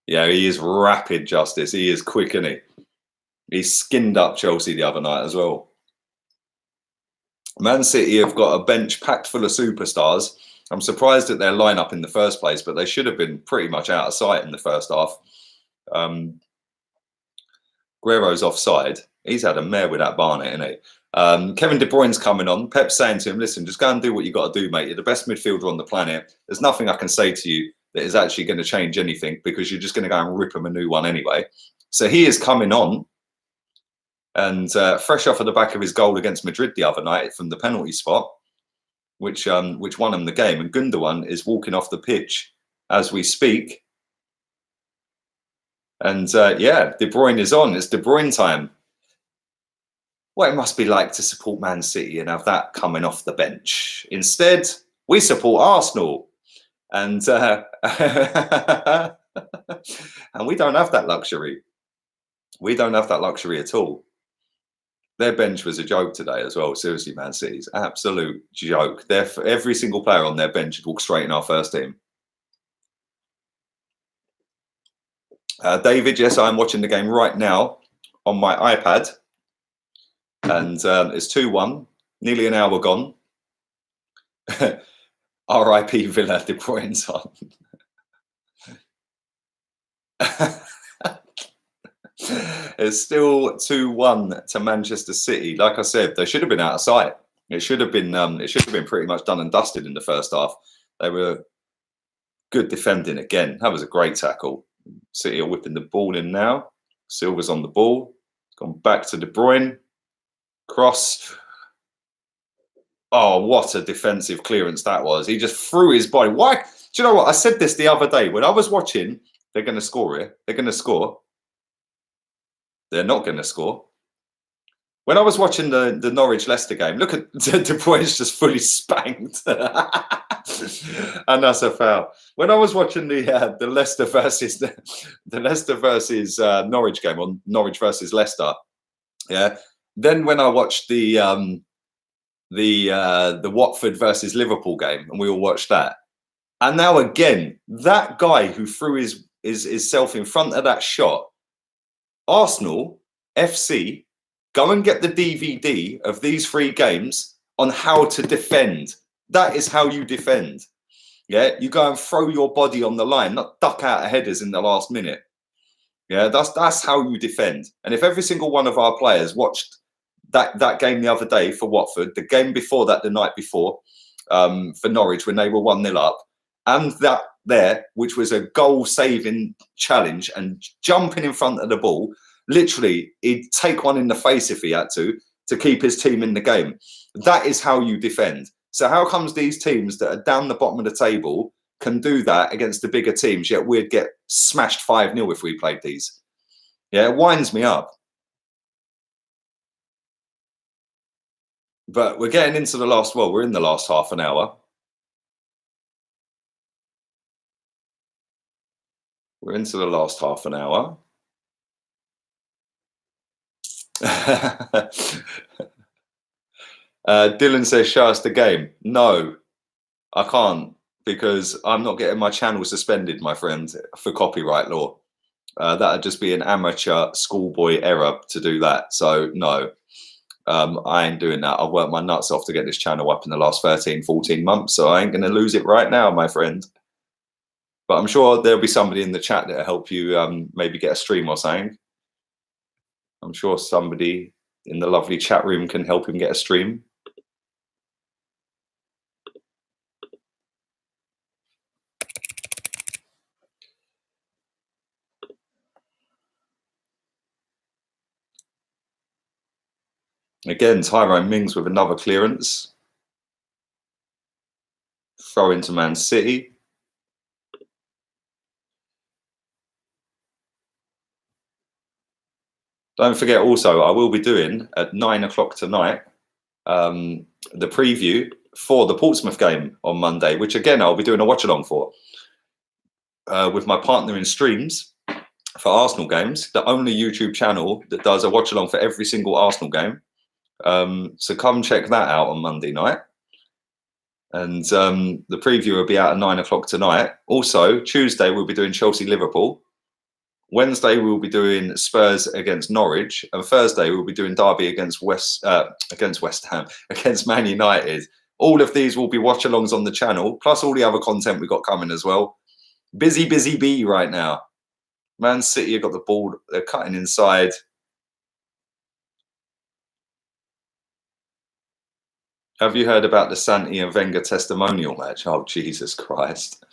Yeah, he is rapid, Justice. He is quick, isn't he? He skinned up Chelsea the other night as well. Man City have got a bench packed full of superstars. I'm surprised at their lineup in the first place, but they should have been pretty much out of sight in the first half. Guerrero's offside. He's had a mare with that Barnet, isn't he? Kevin De Bruyne's coming on. Pep's saying to him, listen, just go and do what you got to do, mate. You're the best midfielder on the planet. There's nothing I can say to you that is actually going to change anything because you're just going to go and rip him a new one anyway. So he is coming on. And fresh off of the back of his goal against Madrid the other night from the penalty spot, which won him the game. And Gundogan is walking off the pitch as we speak. And yeah, De Bruyne is on. It's De Bruyne time. What it must be like to support Man City and have that coming off the bench. Instead, we support Arsenal. And and we don't have that luxury. We don't have that luxury at all. Their bench was a joke today as well. Seriously, Man City's absolute joke. Every single player on their bench walked straight in our first team. David, yes, I'm watching the game right now on my iPad. And it's 2-1, nearly an hour gone. R.I.P. Villa, De Bruyne's on. It's still 2-1 to Manchester City. Like I said, they should have been out of sight. It should have been pretty much done and dusted in the first half. They were good defending again. That was a great tackle. City are whipping the ball in now. Silva's on the ball. Gone back to De Bruyne. Cross. Oh, what a defensive clearance that was. He just threw his body. Why? Do you know what? I said this the other day. When I was watching, they're going to score it. They're going to score. They're not going to score. When I was watching the Norwich-Leicester game, look at De Bruyne's just fully spanked. And that's a foul. When I was watching the Leicester versus Norwich game, on Norwich versus Leicester, yeah. Then when I watched the Watford versus Liverpool game, and we all watched that, and now again, that guy who threw his self in front of that shot, Arsenal FC, go and get the DVD of these 3 games on how to defend. That is how you defend. Yeah, you go and throw your body on the line, not duck out of headers in the last minute. Yeah, that's how you defend. And if every single one of our players watched that game the other day for Watford, the game before that, the night before, for Norwich when they were 1-0 up, and that there, which was a goal-saving challenge and jumping in front of the ball, literally, he'd take one in the face if he had to keep his team in the game. That is how you defend. So how comes these teams that are down the bottom of the table can do that against the bigger teams, yet we'd get smashed 5-0 if we played these? Yeah, it winds me up. But we're getting into the last, well, we're in the last half an hour. We're into the last half an hour. Dylan says, show us the game. No, I can't, because I'm not getting my channel suspended, my friend, for copyright law. That'd just be an amateur schoolboy error to do that. So no, I ain't doing that. I've worked my nuts off to get this channel up in the last 13, 14 months. So I ain't going to lose it right now, my friend. But I'm sure there'll be somebody in the chat that'll help you maybe get a stream or something. I'm sure somebody in the lovely chat room can help him get a stream. Again, Tyrone Mings with another clearance. Throw into Man City. Don't forget also, I will be doing at 9 o'clock tonight the preview for the Portsmouth game on Monday, which again, I'll be doing a watch-along for with my partner in streams for Arsenal games, the only YouTube channel that does a watch-along for every single Arsenal game. So come check that out on Monday night. And the preview will be out at 9 o'clock tonight. Also, Tuesday, we'll be doing Chelsea-Liverpool. Wednesday, we'll be doing Spurs against Norwich. And Thursday, we'll be doing Derby against against Man United. All of these will be watch-alongs on the channel, plus all the other content we've got coming as well. Busy bee right now. Man City have got the ball. They're cutting inside. Have you heard about the Santi and Wenger testimonial match? Oh, Jesus Christ.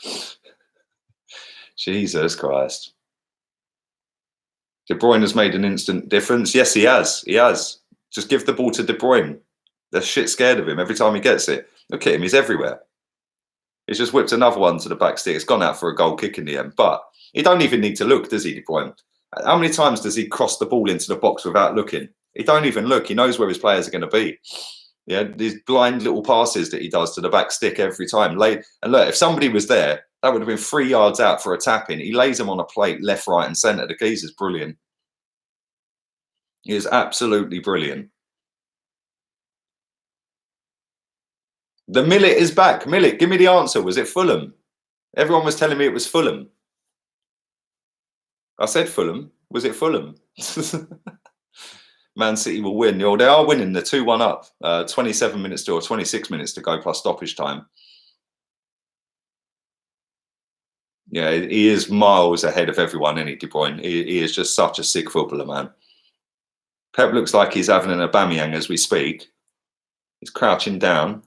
Jesus Christ. De Bruyne has made an instant difference. Yes, he has. He has. Just give the ball to De Bruyne. They're shit scared of him every time he gets it. Look at him. He's everywhere. He's just whipped another one to the back stick. It's gone out for a goal kick in the end. But he don't even need to look, does he, De Bruyne? How many times does he cross the ball into the box without looking? He don't even look. He knows where his players are going to be. Yeah, these blind little passes that he does to the back stick every time. And look, if somebody was there, that would have been 3 yards out for a tap in. He lays them on a plate, left, right, and centre. The geezer's brilliant. He is absolutely brilliant. The Millet is back. Millet, give me the answer. Was it Fulham? Everyone was telling me it was Fulham. I said Fulham. Was it Fulham? Man City will win. They are winning. They're 2-1 up. 27 minutes to, or 26 minutes to go plus stoppage time. Yeah, he is miles ahead of everyone, isn't he, De Bruyne? He is just such a sick footballer, man. Pep looks like he's having an Aubameyang as we speak. He's crouching down.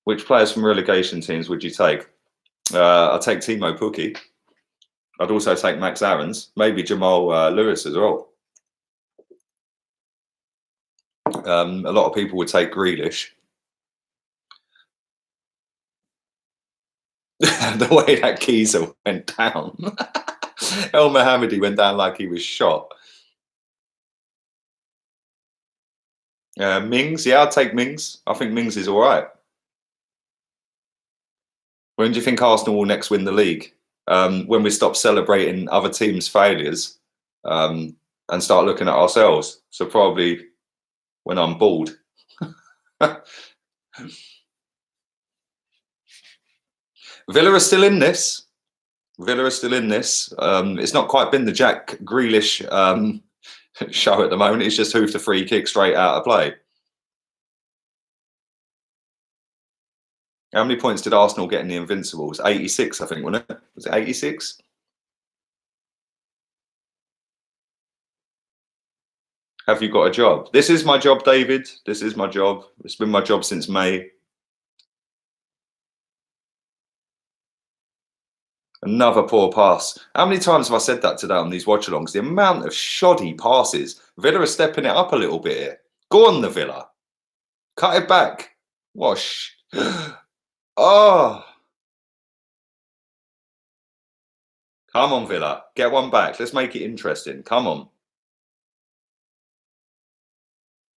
Which players from relegation teams would you take? I'd take Timo Pukki. I'd also take Max Aarons. Maybe Jamal Lewis as well. A lot of people would take Grealish. The way that geezer went down. El Mohammadi went down like he was shot. Mings, yeah, I'd take Mings. I think Mings is all right. When do you think Arsenal will next win the league? When we stop celebrating other teams' failures and start looking at ourselves. So probably when I'm bored. Villa are still in this. Villa are still in this. It's not quite been the Jack Grealish show at the moment. It's just hoofed a free kick straight out of play. How many points did Arsenal get in the Invincibles? 86, I think, wasn't it? Was it 86? Have you got a job? This is my job, David. This is my job. It's been my job since May. Another poor pass. How many times have I said that today on these watchalongs? The amount of shoddy passes. Villa are stepping it up a little bit here. Go on, the Villa. Cut it back. Wash. Oh. Come on, Villa. Get one back. Let's make it interesting. Come on.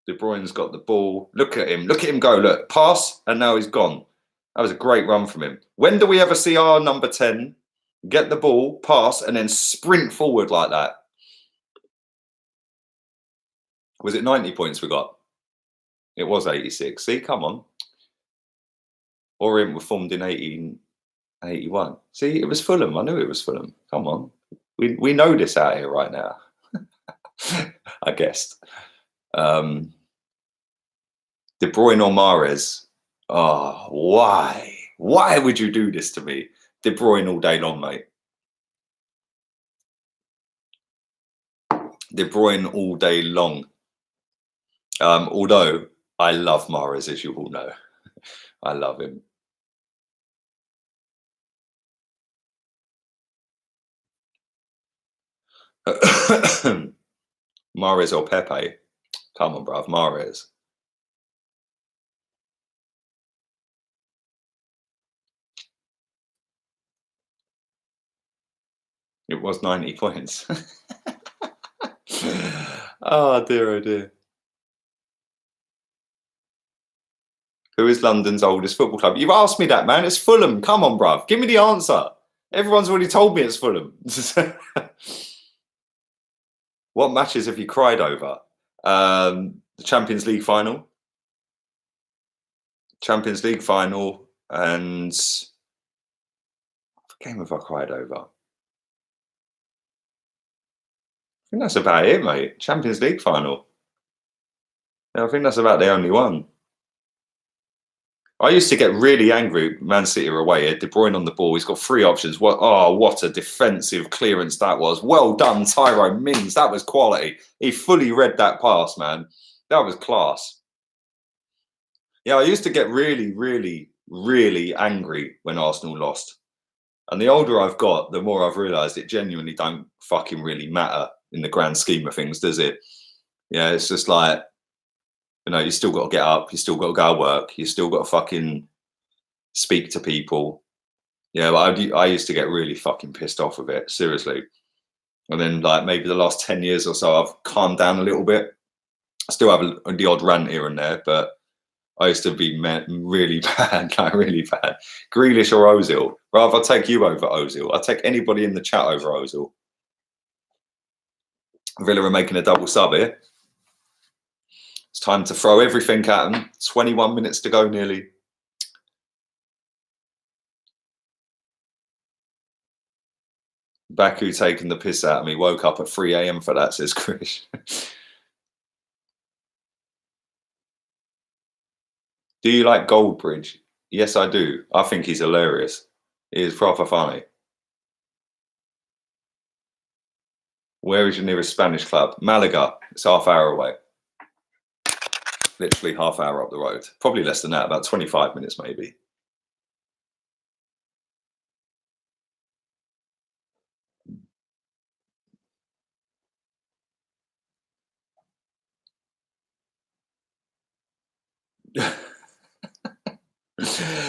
De Bruyne's got the ball. Look at him. Look at him go. Look. Pass, and now he's gone. That was a great run from him. When do we ever see our number 10 get the ball, pass, and then sprint forward like that? Was it 90 points we got? It was 86. See, come on. Orient were formed in 1881. See, it was Fulham. I knew it was Fulham. Come on. We know this out here right now. I guessed. De Bruyne or Mahrez? Oh, why? Why would you do this to me? De Bruyne all day long, mate. De Bruyne all day long. Although I love Mahrez, as you all know. I love him. Mahrez or Pepe? Come on, bruv. Mahrez. It was 90 points. Oh, dear, oh, dear. Who is London's oldest football club? You've asked me that, man. It's Fulham. Come on, bruv. Give me the answer. Everyone's already told me it's Fulham. What matches have you cried over? The Champions League final. Champions League final. And what game have I cried over? I think that's about it, mate. Champions League final. Yeah, I think that's about the only one. I used to get really angry. Man City are away. De Bruyne on the ball. He's got 3 options. What a defensive clearance that was. Well done, Tyrone Mings. That was quality. He fully read that pass, man. That was class. Yeah, I used to get really, really, really angry when Arsenal lost. And the older I've got, the more I've realised it genuinely don't fucking really matter in the grand scheme of things, does it? Yeah, it's just like, You know, you still got to get up, you still got to go to work, you still got to fucking speak to people. Yeah, but I used to get really fucking pissed off with it, seriously. And then, like, maybe the last 10 years or so, I've calmed down a little bit. I still have the odd rant here and there, but I used to be really bad, like really bad. Grealish or Ozil. Rather, I'd take you over Ozil. I'd take anybody in the chat over Ozil. Villa are making a double sub here. It's time to throw everything at them. 21 minutes to go nearly. Baku taking the piss out of me. Woke up at 3 a.m. for that, says Chris. Do you like Goldbridge? Yes, I do. I think he's hilarious. He is proper funny. Where is your nearest Spanish club? Malaga. It's half hour away. Literally half hour up the road. Probably less than that, about 25 minutes maybe.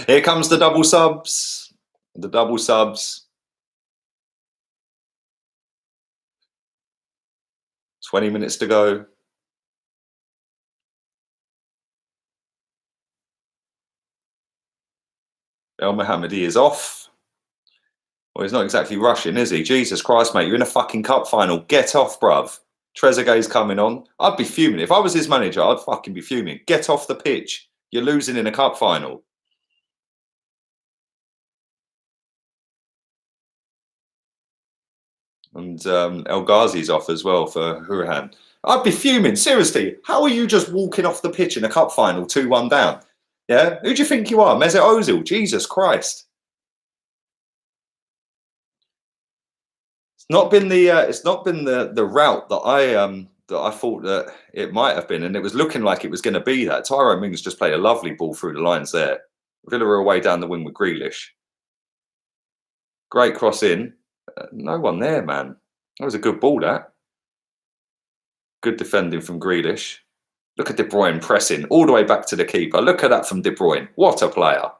Here comes the double subs. The double subs. 20 minutes to go. El Mohammadi is off. Well, he's not exactly rushing, is he? Jesus Christ, mate, you're in a fucking cup final. Get off, bruv. Trezeguet's coming on. I'd be fuming. If I was his manager, I'd fucking be fuming. Get off the pitch. You're losing in a cup final. And El Ghazi's off as well for Hurahan. I'd be fuming. Seriously, how are you just walking off the pitch in a cup final 2-1 down? Yeah? Who do you think you are? Mesut Ozil? Jesus Christ. It's not been the route that I thought that it might have been, and it was looking like it was going to be that. Tyrone Mings just played a lovely ball through the lines there. Villa are away down the wing with Grealish. Great cross in. No one there, man. That was a good ball, that. Good defending from Grealish. Look at De Bruyne pressing all the way back to the keeper. Look at that from De Bruyne. What a player.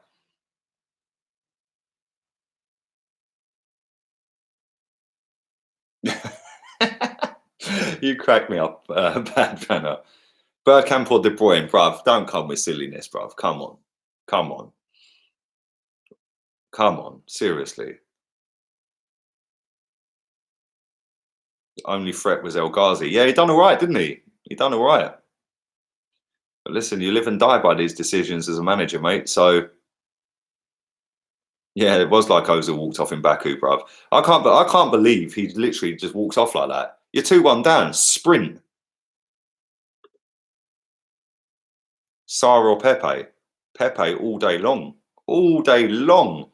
You crack me up, bad banner. Bergkamp or De Bruyne, bruv. Don't come with silliness, bruv. Come on. Come on. Come on. Seriously. The only threat was El Ghazi. Yeah, he done all right, didn't he? He done all right. But listen, you live and die by these decisions as a manager, mate. So, yeah, it was like Ozil walked off in Baku, bruv. I can't believe he literally just walked off like that. You're 2-1 down. Sprint. Sarr or Pepe? Pepe all day long. All day long.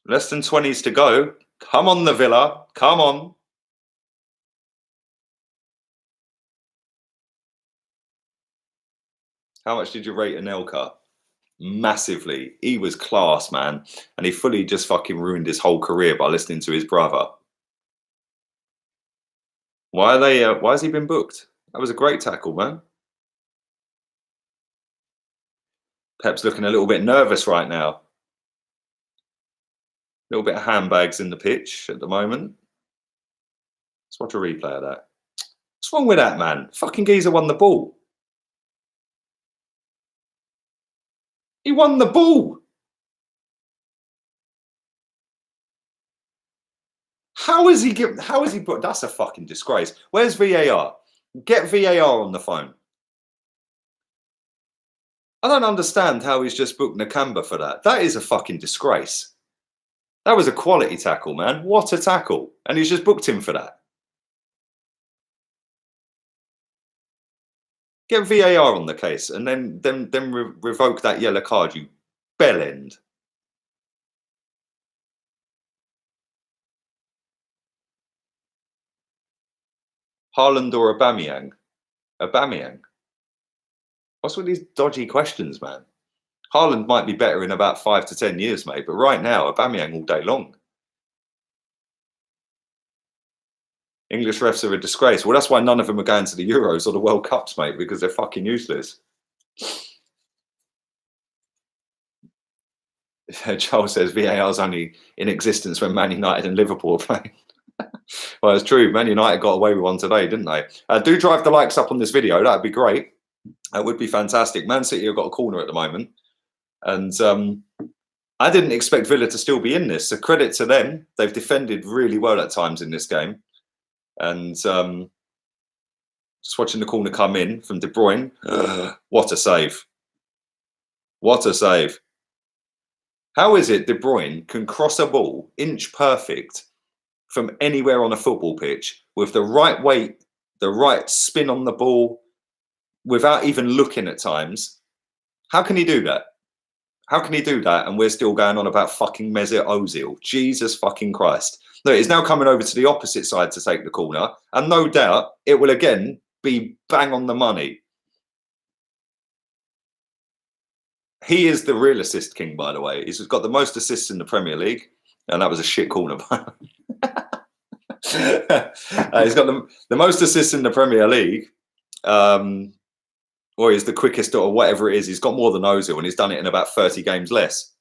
Less than 20s to go. Come on, the Villa. Come on. How much did you rate Anelka? Massively. He was class, man. And he fully just fucking ruined his whole career by listening to his brother. Why has he been booked? That was a great tackle, man. Pep's looking a little bit nervous right now. A little bit of handbags in the pitch at the moment. Let's watch a replay of that. What's wrong with that, man? Fucking geezer won the ball. He won the ball. How is he put? That's a fucking disgrace. Where's VAR? Get VAR on the phone. I don't understand how he's just booked Nakamba for that. That is a fucking disgrace. That was a quality tackle, man. What a tackle. And he's just booked him for that. Get VAR on the case and then revoke that yellow card, you bellend. Haaland or Aubameyang? Aubameyang. What's with these dodgy questions, man? Haaland might be better in about 5 to 10 years, mate, but right now, Aubameyang all day long. English refs are a disgrace. Well, that's why none of them are going to the Euros or the World Cups, mate, because they're fucking useless. Charles says VAR's only in existence when Man United and Liverpool are playing. Well, it's true. Man United got away with one today, didn't they? Do drive the likes up on this video. That'd be great. That would be fantastic. Man City have got a corner at the moment. And I didn't expect Villa to still be in this. So credit to them. They've defended really well at times in this game. And just watching the corner come in from De Bruyne. What a save. What a save. How is it De Bruyne can cross a ball inch perfect from anywhere on a football pitch with the right weight, the right spin on the ball, without even looking at times? How can he do that? How can he do that? And we're still going on about fucking Mesut Ozil. Jesus fucking Christ. Look, he's now coming over to the opposite side to take the corner. And no doubt it will again be bang on the money. He is the real assist king, by the way. He's got the most assists in the Premier League. And that was a shit corner. He's got the most assists in the Premier League. Or he's the quickest or whatever it is. He's got more than Ozil and he's done it in about 30 games less.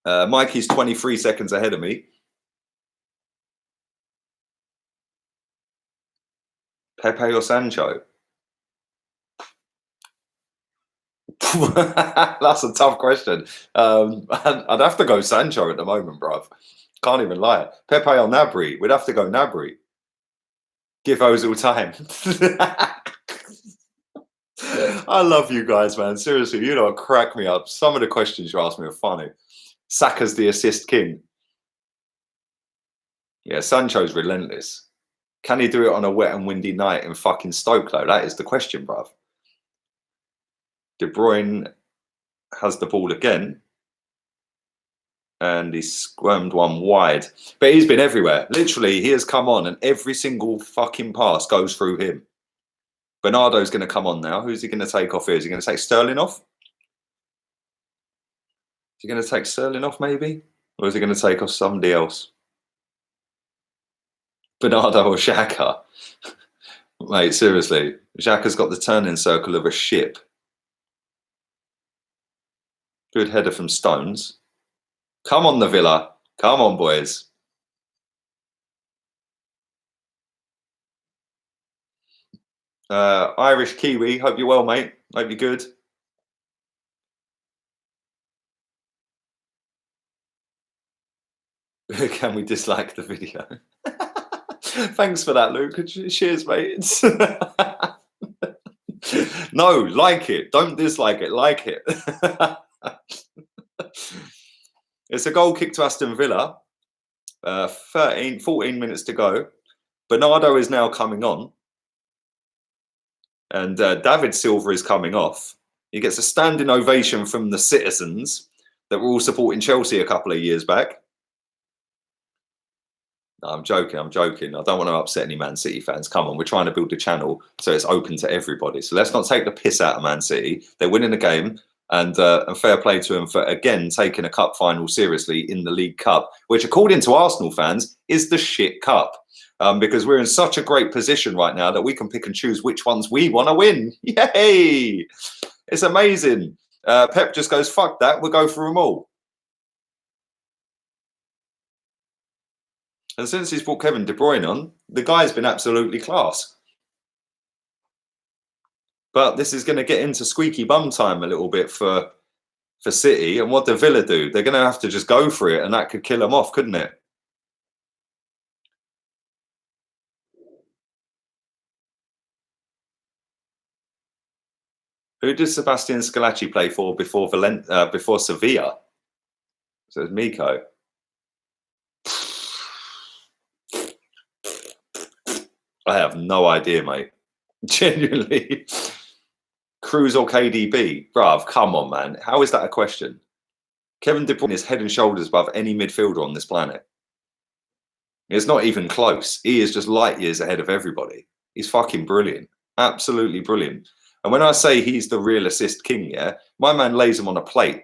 Mikey's 23 seconds ahead of me. Pepe or Sancho? That's a tough question. I'd have to go Sancho at the moment, bruv. Can't even lie. Pepe or Gnabry? We'd have to go Gnabry. Give Ozil time. I love you guys, man. Seriously, you know what crack me up. Some of the questions you asked me are funny. Saka's the assist king. Yeah, Sancho's relentless. Can he do it on a wet and windy night in fucking Stoke, though? That is the question, bruv. De Bruyne has the ball again. And he squirmed one wide. But he's been everywhere. Literally, he has come on and every single fucking pass goes through him. Bernardo's going to come on now. Who's he going to take off here? Is he going to take Sterling off? Is he going to take Sterling off maybe? Or is he going to take off somebody else? Bernardo or Xhaka? Mate, seriously. Xhaka's got the turning circle of a ship. Good header from Stones. Come on, the Villa. Come on, boys. Irish Kiwi. Hope you're well, mate. Hope you're good. Can we dislike the video? Thanks for that, Luke. Cheers, mate. No, like it. Don't dislike it. Like it. It's a goal kick to Aston Villa. 14 minutes to go. Bernardo is now coming on. And David Silva is coming off. He gets a standing ovation from the citizens that were all supporting Chelsea a couple of years back. No, I'm joking. I don't want to upset any Man City fans. Come on, we're trying to build a channel so it's open to everybody. So let's not take the piss out of Man City. They're winning the game. And fair play to him for, again, taking a cup final seriously in the League Cup, which, according to Arsenal fans, is the shit cup. Because we're in such a great position right now that we can pick and choose which ones we want to win. Yay! It's amazing. Pep just goes, fuck that, we'll go through them all. And since he's brought Kevin De Bruyne on, the guy's been absolutely class. But this is going to get into squeaky bum time a little bit for City. And what do Villa do? They're going to have to just go for it, and that could kill them off, couldn't it? Who does Sebastian Scalacci play for before Sevilla? So it's Miko. I have no idea, mate. Genuinely. Cruz or KDB? Bruv, come on, man. How is that a question? Kevin De Bruyne is head and shoulders above any midfielder on this planet. It's not even close. He is just light years ahead of everybody. He's fucking brilliant. Absolutely brilliant. And when I say he's the real assist king, yeah, my man lays him on a plate.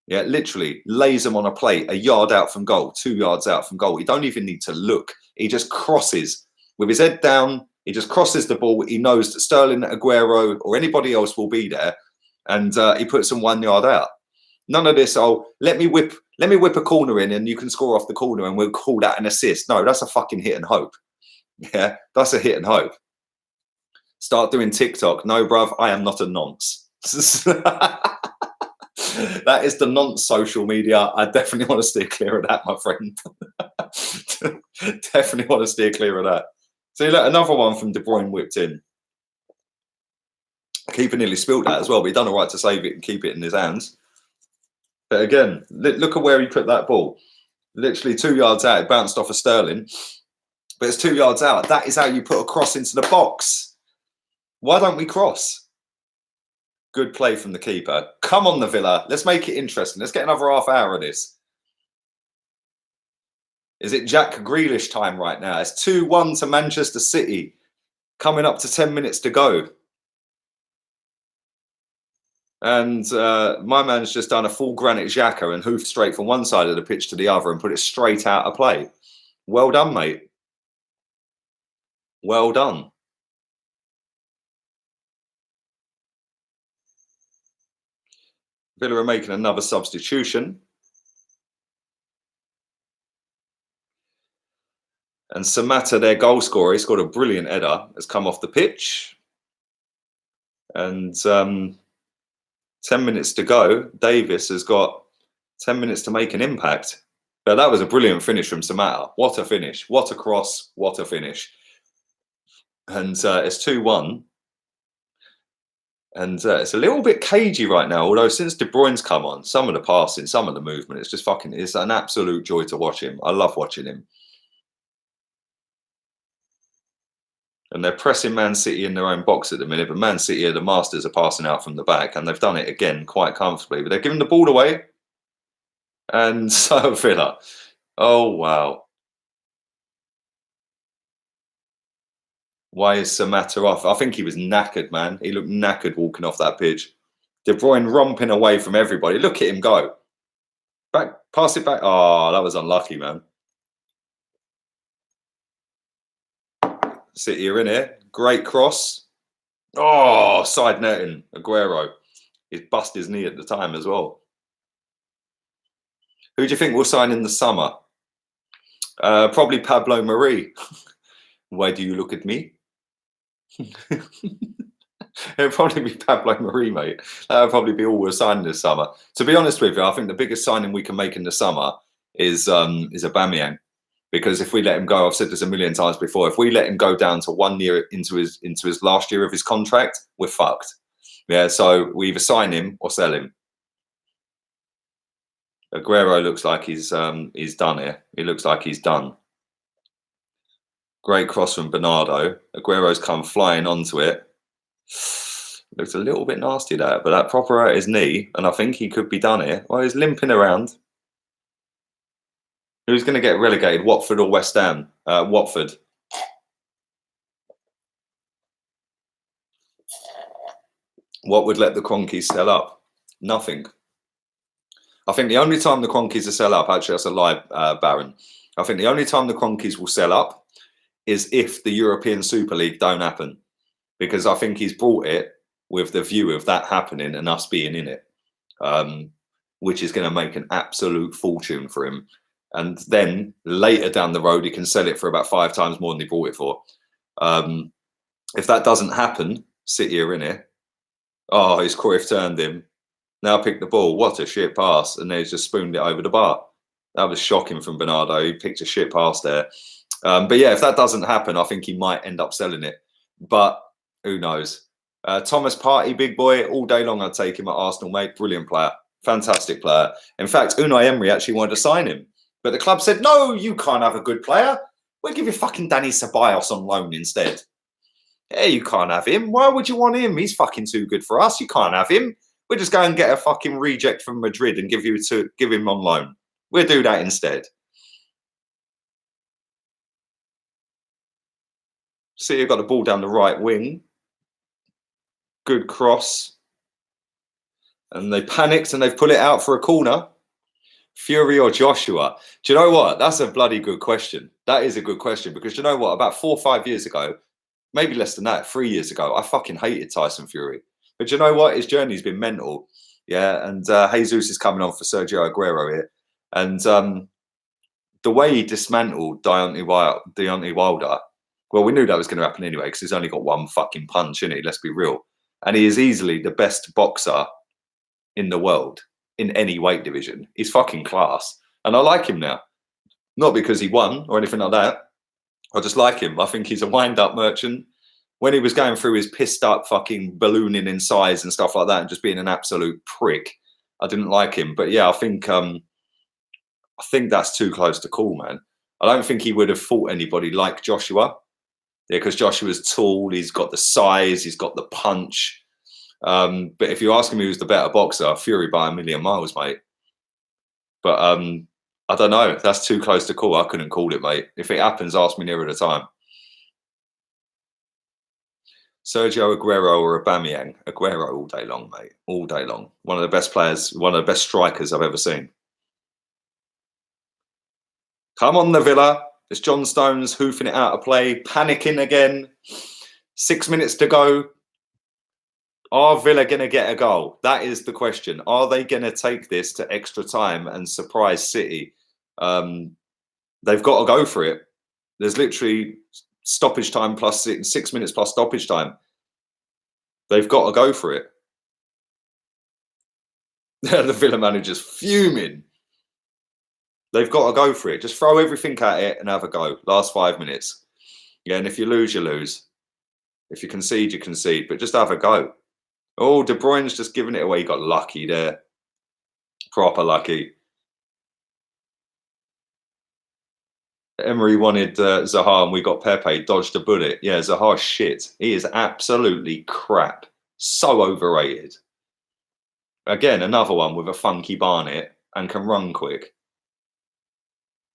Yeah, literally lays them on a plate, a yard out from goal, 2 yards out from goal. He don't even need to look. He just crosses with his head down. He just crosses the ball. He knows that Sterling, Aguero, or anybody else will be there, and he puts them 1 yard out. None of this. Oh, let me whip a corner in, and you can score off the corner, and we'll call that an assist. No, that's a fucking hit and hope. Yeah, that's a hit and hope. Start doing TikTok. No, bruv, I am not a nonce. That is the nonce social media. I definitely want to steer clear of that, my friend. Definitely want to steer clear of that. See, look, another one from De Bruyne whipped in. Keeper nearly spilled that as well, but he done all right to save it and keep it in his hands. But again, look at where he put that ball. Literally 2 yards out. It bounced off of Sterling. But it's 2 yards out. That is how you put a cross into the box. Why don't we cross? Good play from the keeper. Come on, the Villa. Let's make it interesting. Let's get another half hour of this. Is it Jack Grealish time right now? It's 2-1 to Manchester City. Coming up to 10 minutes to go. And my man's just done a full Granit Xhaka and hoofed straight from one side of the pitch to the other and put it straight out of play. Well done, mate. Well done. Villa are making another substitution. And Samatta, their goal scorer, he scored a brilliant header, has come off the pitch. And 10 minutes to go. Davis has got 10 minutes to make an impact. But that was a brilliant finish from Samatta. What a finish. What a cross. What a finish. And it's 2-1. And it's a little bit cagey right now, although since De Bruyne's come on, some of the passing, some of the movement, it's just fucking, it's an absolute joy to watch him. I love watching him. And they're pressing Man City in their own box at the minute, but Man City are the masters of passing out from the back, and they've done it again quite comfortably. But they're giving the ball away. And so Villa. Oh, wow. Why is Samatta off? I think he was knackered, man. He looked knackered walking off that pitch. De Bruyne romping away from everybody. Look at him go. Back, pass it back. Oh, that was unlucky, man. City are in here. Great cross. Oh, side netting. Aguero. He's bust his knee at the time as well. Who do you think will sign in the summer? Probably Pablo Mari. Why do you look at me? It'll probably be Pablo Mari, mate. That'll probably be all we're signing this summer. To be honest with you, I think the biggest signing we can make in the summer is Aubameyang. Because if we let him go, I've said this a million times before, if we let him go down to 1 year into his last year of his contract, we're fucked. Yeah, so we either sign him or sell him. Aguero looks like he's done here. He looks like he's done. Great cross from Bernardo. Aguero's come flying onto it. Looks a little bit nasty, that, but that proper at his knee, and I think he could be done here. Well, he's limping around. Who's going to get relegated, Watford or West Ham? Watford. What would let the Cronkies sell up? Nothing. I think the only time the Cronkies will sell up, actually that's a lie, Baron. I think the only time the Cronkies will sell up is if the European Super League don't happen. Because I think he's brought it with the view of that happening and us being in it, which is going to make an absolute fortune for him. And then later down the road, he can sell it for about 5 times more than he bought it for. If that doesn't happen, City are in it. Oh, his Cruyff turned him. Now pick the ball. What a shit pass. And then he's just spooned it over the bar. That was shocking from Bernardo. He picked a shit pass there. But yeah, if that doesn't happen, I think he might end up selling it. But who knows? Thomas Partey, big boy. All day long I'd take him at Arsenal, mate. Brilliant player. Fantastic player. In fact, Unai Emery actually wanted to sign him. But the club said, no, you can't have a good player. We'll give you fucking Danny Ceballos on loan instead. Yeah, you can't have him. Why would you want him? He's fucking too good for us. You can't have him. We'll just go and get a fucking reject from Madrid and give him on loan. We'll do that instead. See, you've got the ball down the right wing. Good cross. And they panicked and they've put it out for a corner. Fury or Joshua? Do you know what? That's a bloody good question. That is a good question because you know what? About 4 or 5 years ago, maybe less than that, 3 years ago, I fucking hated Tyson Fury. But you know what? His journey's been mental. Yeah, and Jesus is coming on for Sergio Aguero here. And the way he dismantled Deontay Wilder, well, we knew that was going to happen anyway because he's only got one fucking punch in it, let's be real. And he is easily the best boxer in the world in any weight division. He's fucking class. And I like him now. Not because he won or anything like that. I just like him. I think he's a wind-up merchant. When he was going through his pissed up fucking ballooning in size and stuff like that and just being an absolute prick, I didn't like him. But yeah, I think that's too close to call, man. I don't think he would have fought anybody like Joshua. Yeah, because Joshua's tall, he's got the size, he's got the punch. But if you ask me who's the better boxer, Fury by a million miles, mate. But I don't know. That's too close to call. I couldn't call it, mate. If it happens, ask me nearer the time. Sergio Aguero or Aubameyang? Aguero all day long, mate. All day long. One of the best players, one of the best strikers I've ever seen. Come on, the Villa. It's John Stones hoofing it out of play, panicking again. 6 minutes to go. Are Villa going to get a goal? That is the question. Are they going to take this to extra time and surprise City? They've got to go for it. There's literally stoppage time plus 6 minutes plus stoppage time. They've got to go for it. The Villa manager's fuming. They've got to go for it. Just throw everything at it and have a go. Last 5 minutes. Yeah, and if you lose, you lose. If you concede, you concede. But just have a go. Oh, De Bruyne's just giving it away. He got lucky there. Proper lucky. Emery wanted Zaha and we got Pepe. Dodged a bullet. Yeah, Zaha's shit. He is absolutely crap. So overrated. Again, another one with a funky Barnet and can run quick.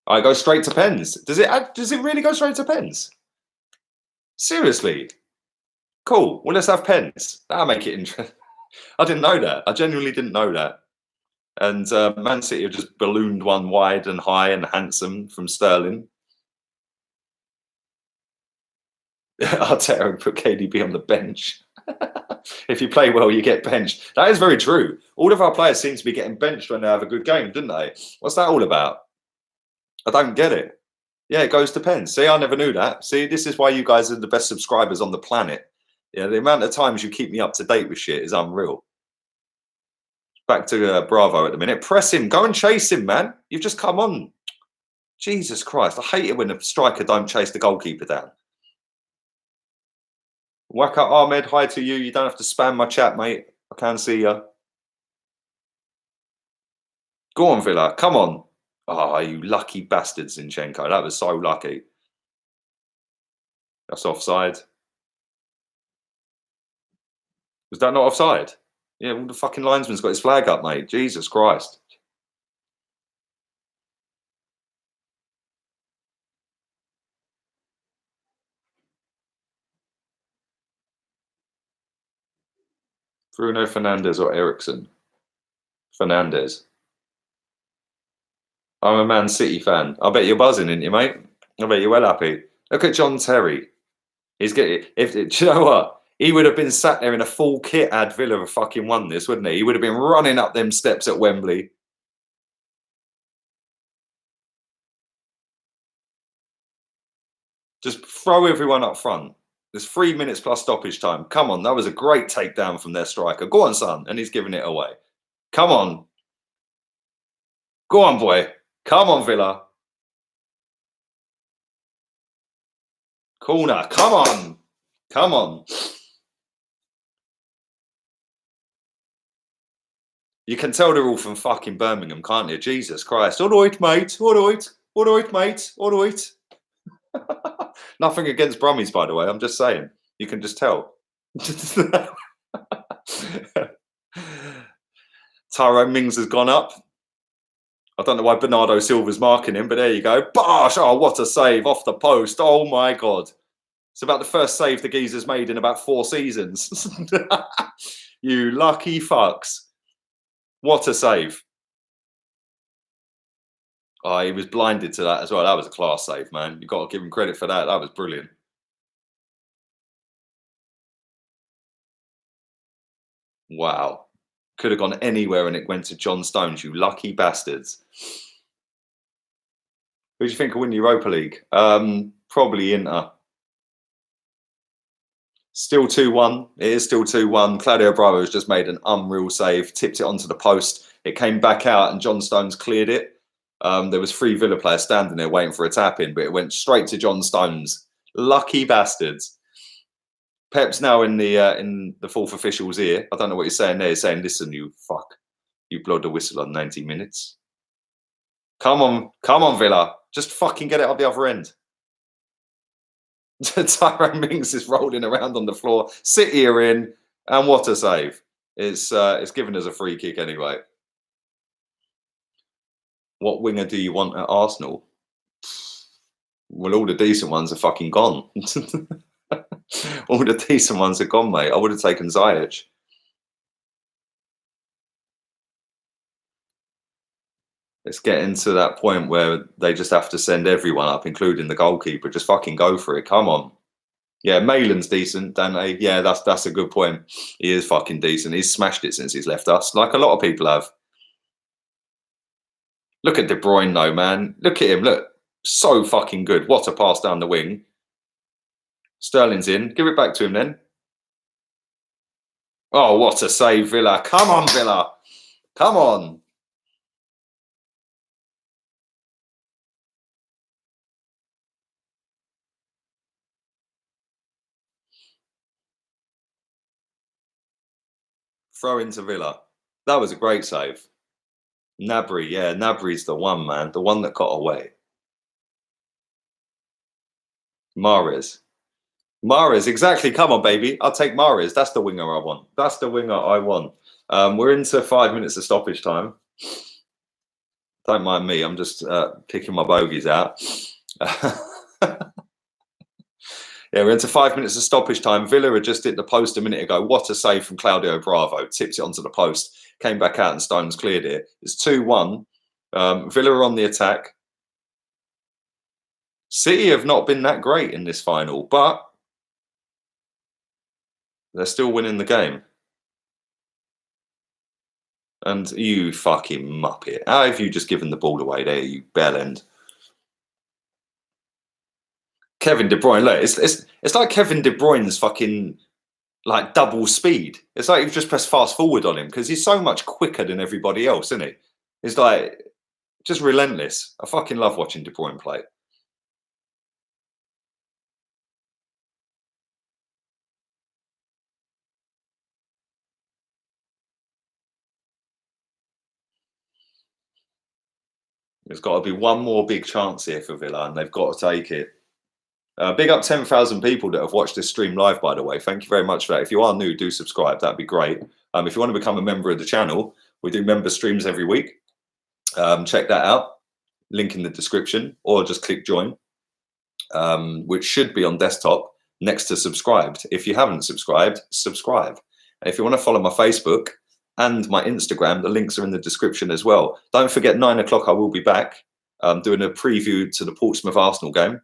I go straight to pens. Does it really go straight to pens? Seriously? Cool. Well, let's have pens. That'll make it interesting. I didn't know that. I genuinely didn't know that. And Man City have just ballooned one wide and high and handsome from Sterling. Arteta put KDB on the bench. If you play well, you get benched. That is very true. All of our players seem to be getting benched when they have a good game, didn't they? What's that all about? I don't get it. Yeah, it goes to pens. See, I never knew that. See, this is why you guys are the best subscribers on the planet. Yeah, the amount of times you keep me up to date with shit is unreal. Back to Bravo at the minute. Press him. Go and chase him, man. You've just come on. Jesus Christ. I hate it when a striker don't chase the goalkeeper down. Waka Ahmed, hi to you. You don't have to spam my chat, mate. I can see you. Go on, Villa. Come on. Oh, you lucky bastard, Zinchenko. That was so lucky. That's offside. Was that not offside? Yeah, well, the fucking linesman's got his flag up, mate. Jesus Christ. Bruno Fernandes or Ericsson? Fernandes. I'm a Man City fan. I bet you're buzzing, aren't you, mate? I bet you're well happy. Look at John Terry. He's getting. Do you know what? He would have been sat there in a full kit had Villa have fucking won this, wouldn't he? He would have been running up them steps at Wembley. Just throw everyone up front. There's 3 minutes plus stoppage time. Come on, that was a great takedown from their striker. Go on, son. And he's giving it away. Come on. Go on, boy. Come on, Villa. Corner. Come on. Come on. You can tell they're all from fucking Birmingham, can't you? Jesus Christ. All right, mate. All right. All right, mate. All right. Nothing against Brummies, by the way. I'm just saying. You can just tell. Tyrone Mings has gone up. I don't know why Bernardo Silva's marking him, but there you go. Bosh! Oh, what a save off the post. Oh, my God. It's about the first save the geezer's made in about 4 seasons. You lucky fucks. What a save. Oh, he was blinded to that as well. That was a class save, man. You've got to give him credit for that. That was brilliant. Wow. Could have gone anywhere and it went to John Stones, you lucky bastards. Who do you think will win the Europa League? Probably Inter. Still 2-1. It is still 2-1. Claudio Bravo has just made an unreal save, tipped it onto the post. It came back out and John Stones cleared it. There was 3 Villa players standing there waiting for a tap in, but it went straight to John Stones. Lucky bastards. Pep's now in the fourth official's ear. I don't know what he's saying there. He's saying, listen, you fuck. You blowed the whistle on 90 minutes. Come on, Villa. Just fucking get it up the other end. Tyrone Mings is rolling around on the floor. City are in, and what a save. It's given us a free kick anyway. What winger do you want at Arsenal? Well, all the decent ones are fucking gone. All the decent ones are gone, mate. I would have taken Ziyech. It's getting to that point where they just have to send everyone up, including the goalkeeper. Just fucking go for it. Come on. Yeah, Malin's decent, don't they? Yeah, that's a good point. He is fucking decent. He's smashed it since he's left us, like a lot of people have. Look at De Bruyne, though, man. Look at him. Look, so fucking good. What a pass down the wing. Sterling's in. Give it back to him then. Oh, what a save, Villa. Come on, Villa. Come on. Throw into Villa. That was a great save. Gnabry, yeah, Gnabry's the one, man. The one that got away. Mahrez. Mahrez, exactly. Come on, baby. I'll take Mahrez. That's the winger I want. That's the winger I want. We're into 5 minutes of stoppage time. Don't mind me. I'm just picking my bogeys out. Yeah, we're into 5 minutes of stoppage time. Villa had just hit the post a minute ago. What a save from Claudio Bravo. Tipped it onto the post. Came back out and Stones cleared it. It's 2-1. Villa are on the attack. City have not been that great in this final, but they're still winning the game. And you fucking muppet. How have you just given the ball away there, you bellend? Kevin De Bruyne, look, it's like Kevin De Bruyne's fucking like double speed. It's like you've just pressed fast forward on him because he's so much quicker than everybody else, isn't he? It's like just relentless. I fucking love watching De Bruyne play. There's got to be one more big chance here for Villa, and they've got to take it. Big up 10,000 people that have watched this stream live, by the way. Thank you very much for that. If you are new, do subscribe. That'd be great. If you want to become a member of the channel, we do member streams every week. Check that out. Link in the description, or just click join, which should be on desktop next to subscribed. If you haven't subscribed, subscribe. And if you want to follow my Facebook and my Instagram, the links are in the description as well. Don't forget, 9 o'clock, I will be back doing a preview to the Portsmouth Arsenal game.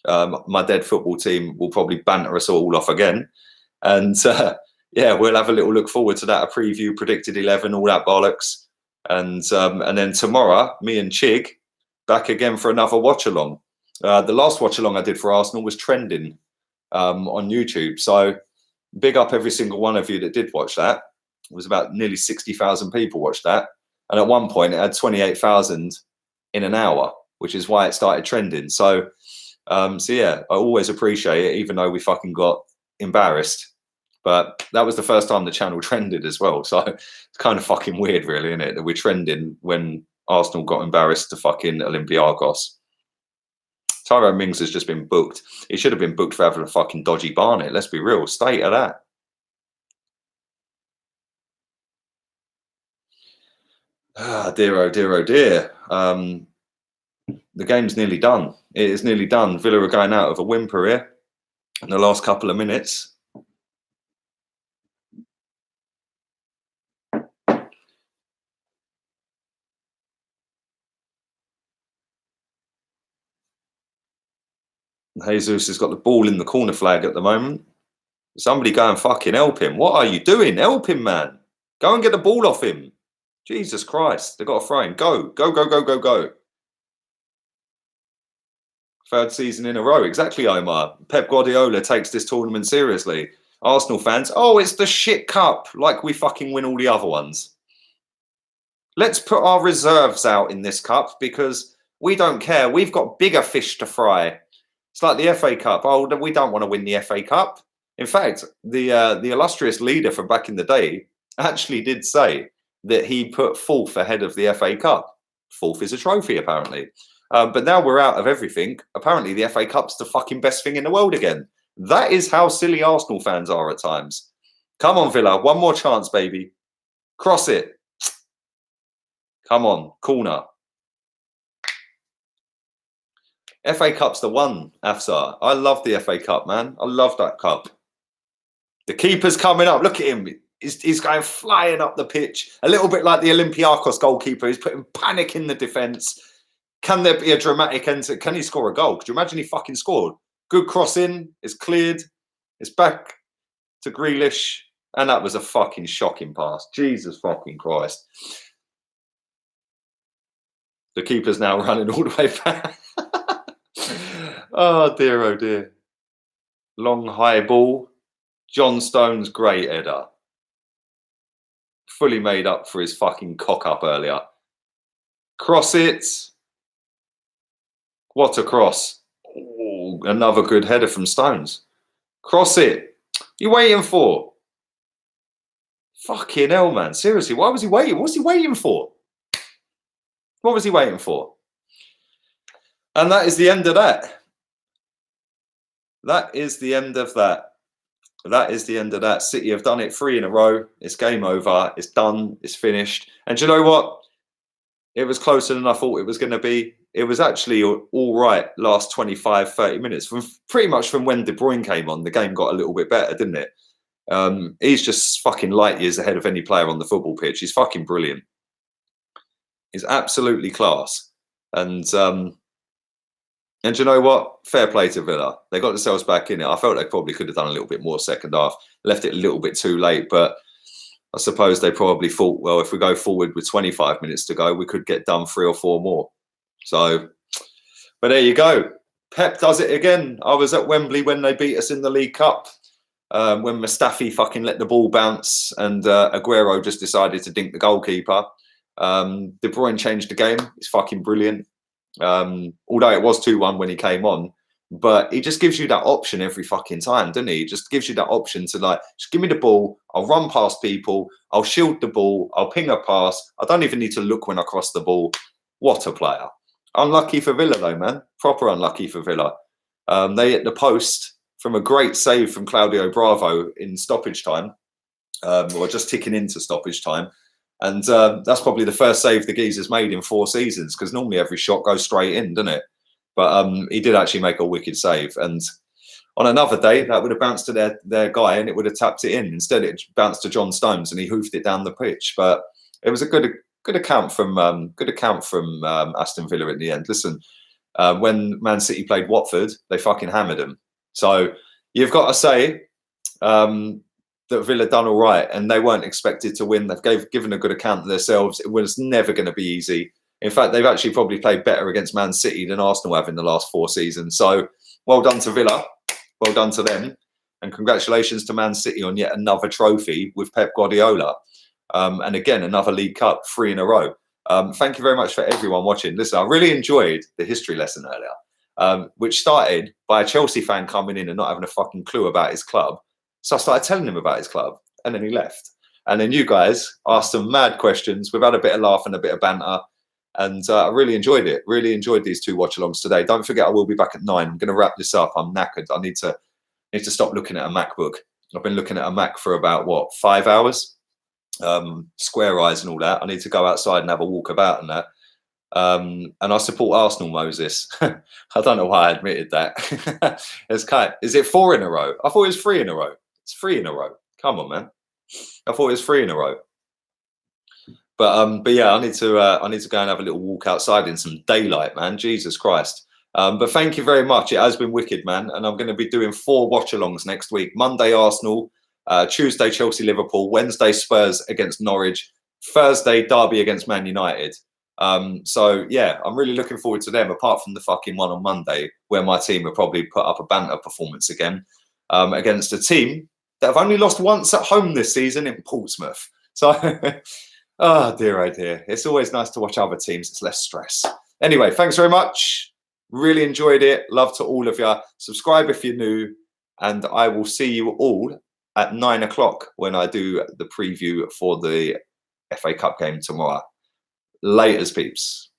My dead football team will probably banter us all off again. And yeah, we'll have a little look forward to that, a preview, predicted 11, all that bollocks. And then tomorrow, me and Chig back again for another watch-along. The last watch-along I did for Arsenal was trending on YouTube. So big up every single one of you that did watch that. It was about nearly 60,000 people watched that. And at one point, it had 28,000 in an hour, which is why it started trending. So yeah, I always appreciate it, even though we fucking got embarrassed. But that was the first time the channel trended as well. So it's kind of fucking weird, really, isn't it? That we're trending when Arsenal got embarrassed to fucking Olympiacos. Tyrone Mings has just been booked. He should have been booked for having a fucking dodgy Barnet. Let's be real. State of that. Ah, dear, oh dear, oh dear. The game's nearly done. It is nearly done. Villa are going out of a whimper here in the last couple of minutes. Jesus has got the ball in the corner flag at the moment. Somebody go and fucking help him. What are you doing? Help him, man. Go and get the ball off him. Jesus Christ. They've got a throw in. Go, go, go, go, go, go. Third season in a row. Exactly, Omar. Pep Guardiola takes this tournament seriously. Arsenal fans, oh, it's the shit cup. Like we fucking win all the other ones. Let's put our reserves out in this cup because we don't care. We've got bigger fish to fry. It's like the FA Cup. Oh, we don't want to win the FA Cup. In fact, the illustrious leader from back in the day actually did say that he put fourth ahead of the FA Cup. Fourth is a trophy, apparently. But now we're out of everything. Apparently, the FA Cup's the fucking best thing in the world again. That is how silly Arsenal fans are at times. Come on, Villa. One more chance, baby. Cross it. Come on. Corner. FA Cup's the one, Afsar. I love the FA Cup, man. I love that cup. The keeper's coming up. Look at him. He's going flying up the pitch. A little bit like the Olympiacos goalkeeper. He's putting panic in the defence. Can there be a dramatic end? Can he score a goal? Could you imagine he fucking scored? Good cross in. It's cleared. It's back to Grealish. And that was a fucking shocking pass. Jesus fucking Christ. The keeper's now running all the way back. Oh dear, oh dear. Long high ball. John Stone's great header. Fully made up for his fucking cock up earlier. Cross it. What a cross. Ooh, another good header from Stones. Cross it. You waiting for? Fucking hell, man. Seriously, why was he waiting? What was he waiting for? What was he waiting for? And that is the end of that. That is the end of that. That is the end of that. City have done it 3 in a row. It's game over. It's done. It's finished. And do you know what? It was closer than I thought it was going to be. It was actually all right last 25, 30 minutes. From pretty much from when De Bruyne came on, the game got a little bit better, didn't it? He's just fucking light years ahead of any player on the football pitch. He's fucking brilliant. He's absolutely class. And you know what? Fair play to Villa. They got themselves back in it. I felt they probably could have done a little bit more second half. Left it a little bit too late, but I suppose they probably thought, well, if we go forward with 25 minutes to go, we could get done 3 or 4 more. So, but there you go. Pep does it again. I was at Wembley when they beat us in the League Cup. When Mustafi fucking let the ball bounce and Aguero just decided to dink the goalkeeper. De Bruyne changed the game. It's fucking brilliant. Although it was 2-1 when he came on, but he just gives you that option every fucking time, doesn't he? He just gives you that option to like, just give me the ball. I'll run past people. I'll shield the ball. I'll ping a pass. I don't even need to look when I cross the ball. What a player. Unlucky for Villa though, man. Proper unlucky for Villa. They hit the post from a great save from Claudio Bravo in stoppage time, or just ticking into stoppage time. And that's probably the first save the geezer's made in 4 seasons, because normally every shot goes straight in, doesn't it? But he did actually make a wicked save. And on another day, that would have bounced to their guy and it would have tapped it in. Instead, it bounced to John Stones and he hoofed it down the pitch. But it was a good account from Aston Villa in the end. Listen, when Man City played Watford, they fucking hammered them. So you've got to say that Villa done all right, and they weren't expected to win. They've given a good account of themselves. It was never going to be easy. In fact, they've actually probably played better against Man City than Arsenal have in the last 4 seasons. So well done to Villa. Well done to them. And congratulations to Man City on yet another trophy with Pep Guardiola. And again, another League Cup, 3 in a row. Thank you very much for everyone watching. Listen, I really enjoyed the history lesson earlier, which started by a Chelsea fan coming in and not having a fucking clue about his club. So I started telling him about his club, and then he left. And then you guys asked some mad questions. We've had a bit of laugh and a bit of banter. And I really enjoyed it. Really enjoyed these 2 watch-alongs today. Don't forget, I will be back at 9. I'm going to wrap this up. I'm knackered. I need to stop looking at a MacBook. I've been looking at a Mac for about, 5 hours? Square eyes and all that. I need to go outside and have a walk about and that. And I support Arsenal, Moses. I don't know why I admitted that. Is it 4 in a row? I thought it was 3 in a row. It's 3 in a row. Come on, man. I thought it was 3 in a row. But yeah, I need to go and have a little walk outside in some daylight, man. Jesus Christ. But thank you very much. It has been wicked, man. And I'm going to be doing 4 watch-alongs next week. Monday, Arsenal. Tuesday, Chelsea, Liverpool. Wednesday, Spurs against Norwich. Thursday, Derby against Man United. So, yeah, I'm really looking forward to them, apart from the fucking one on Monday, where my team will probably put up a banter performance again against a team that have only lost once at home this season in Portsmouth. So, oh dear, oh dear. It's always nice to watch other teams. It's less stress. Anyway, thanks very much. Really enjoyed it. Love to all of you. Subscribe if you're new. And I will see you all at 9 o'clock when I do the preview for the FA Cup game tomorrow. Laters, peeps.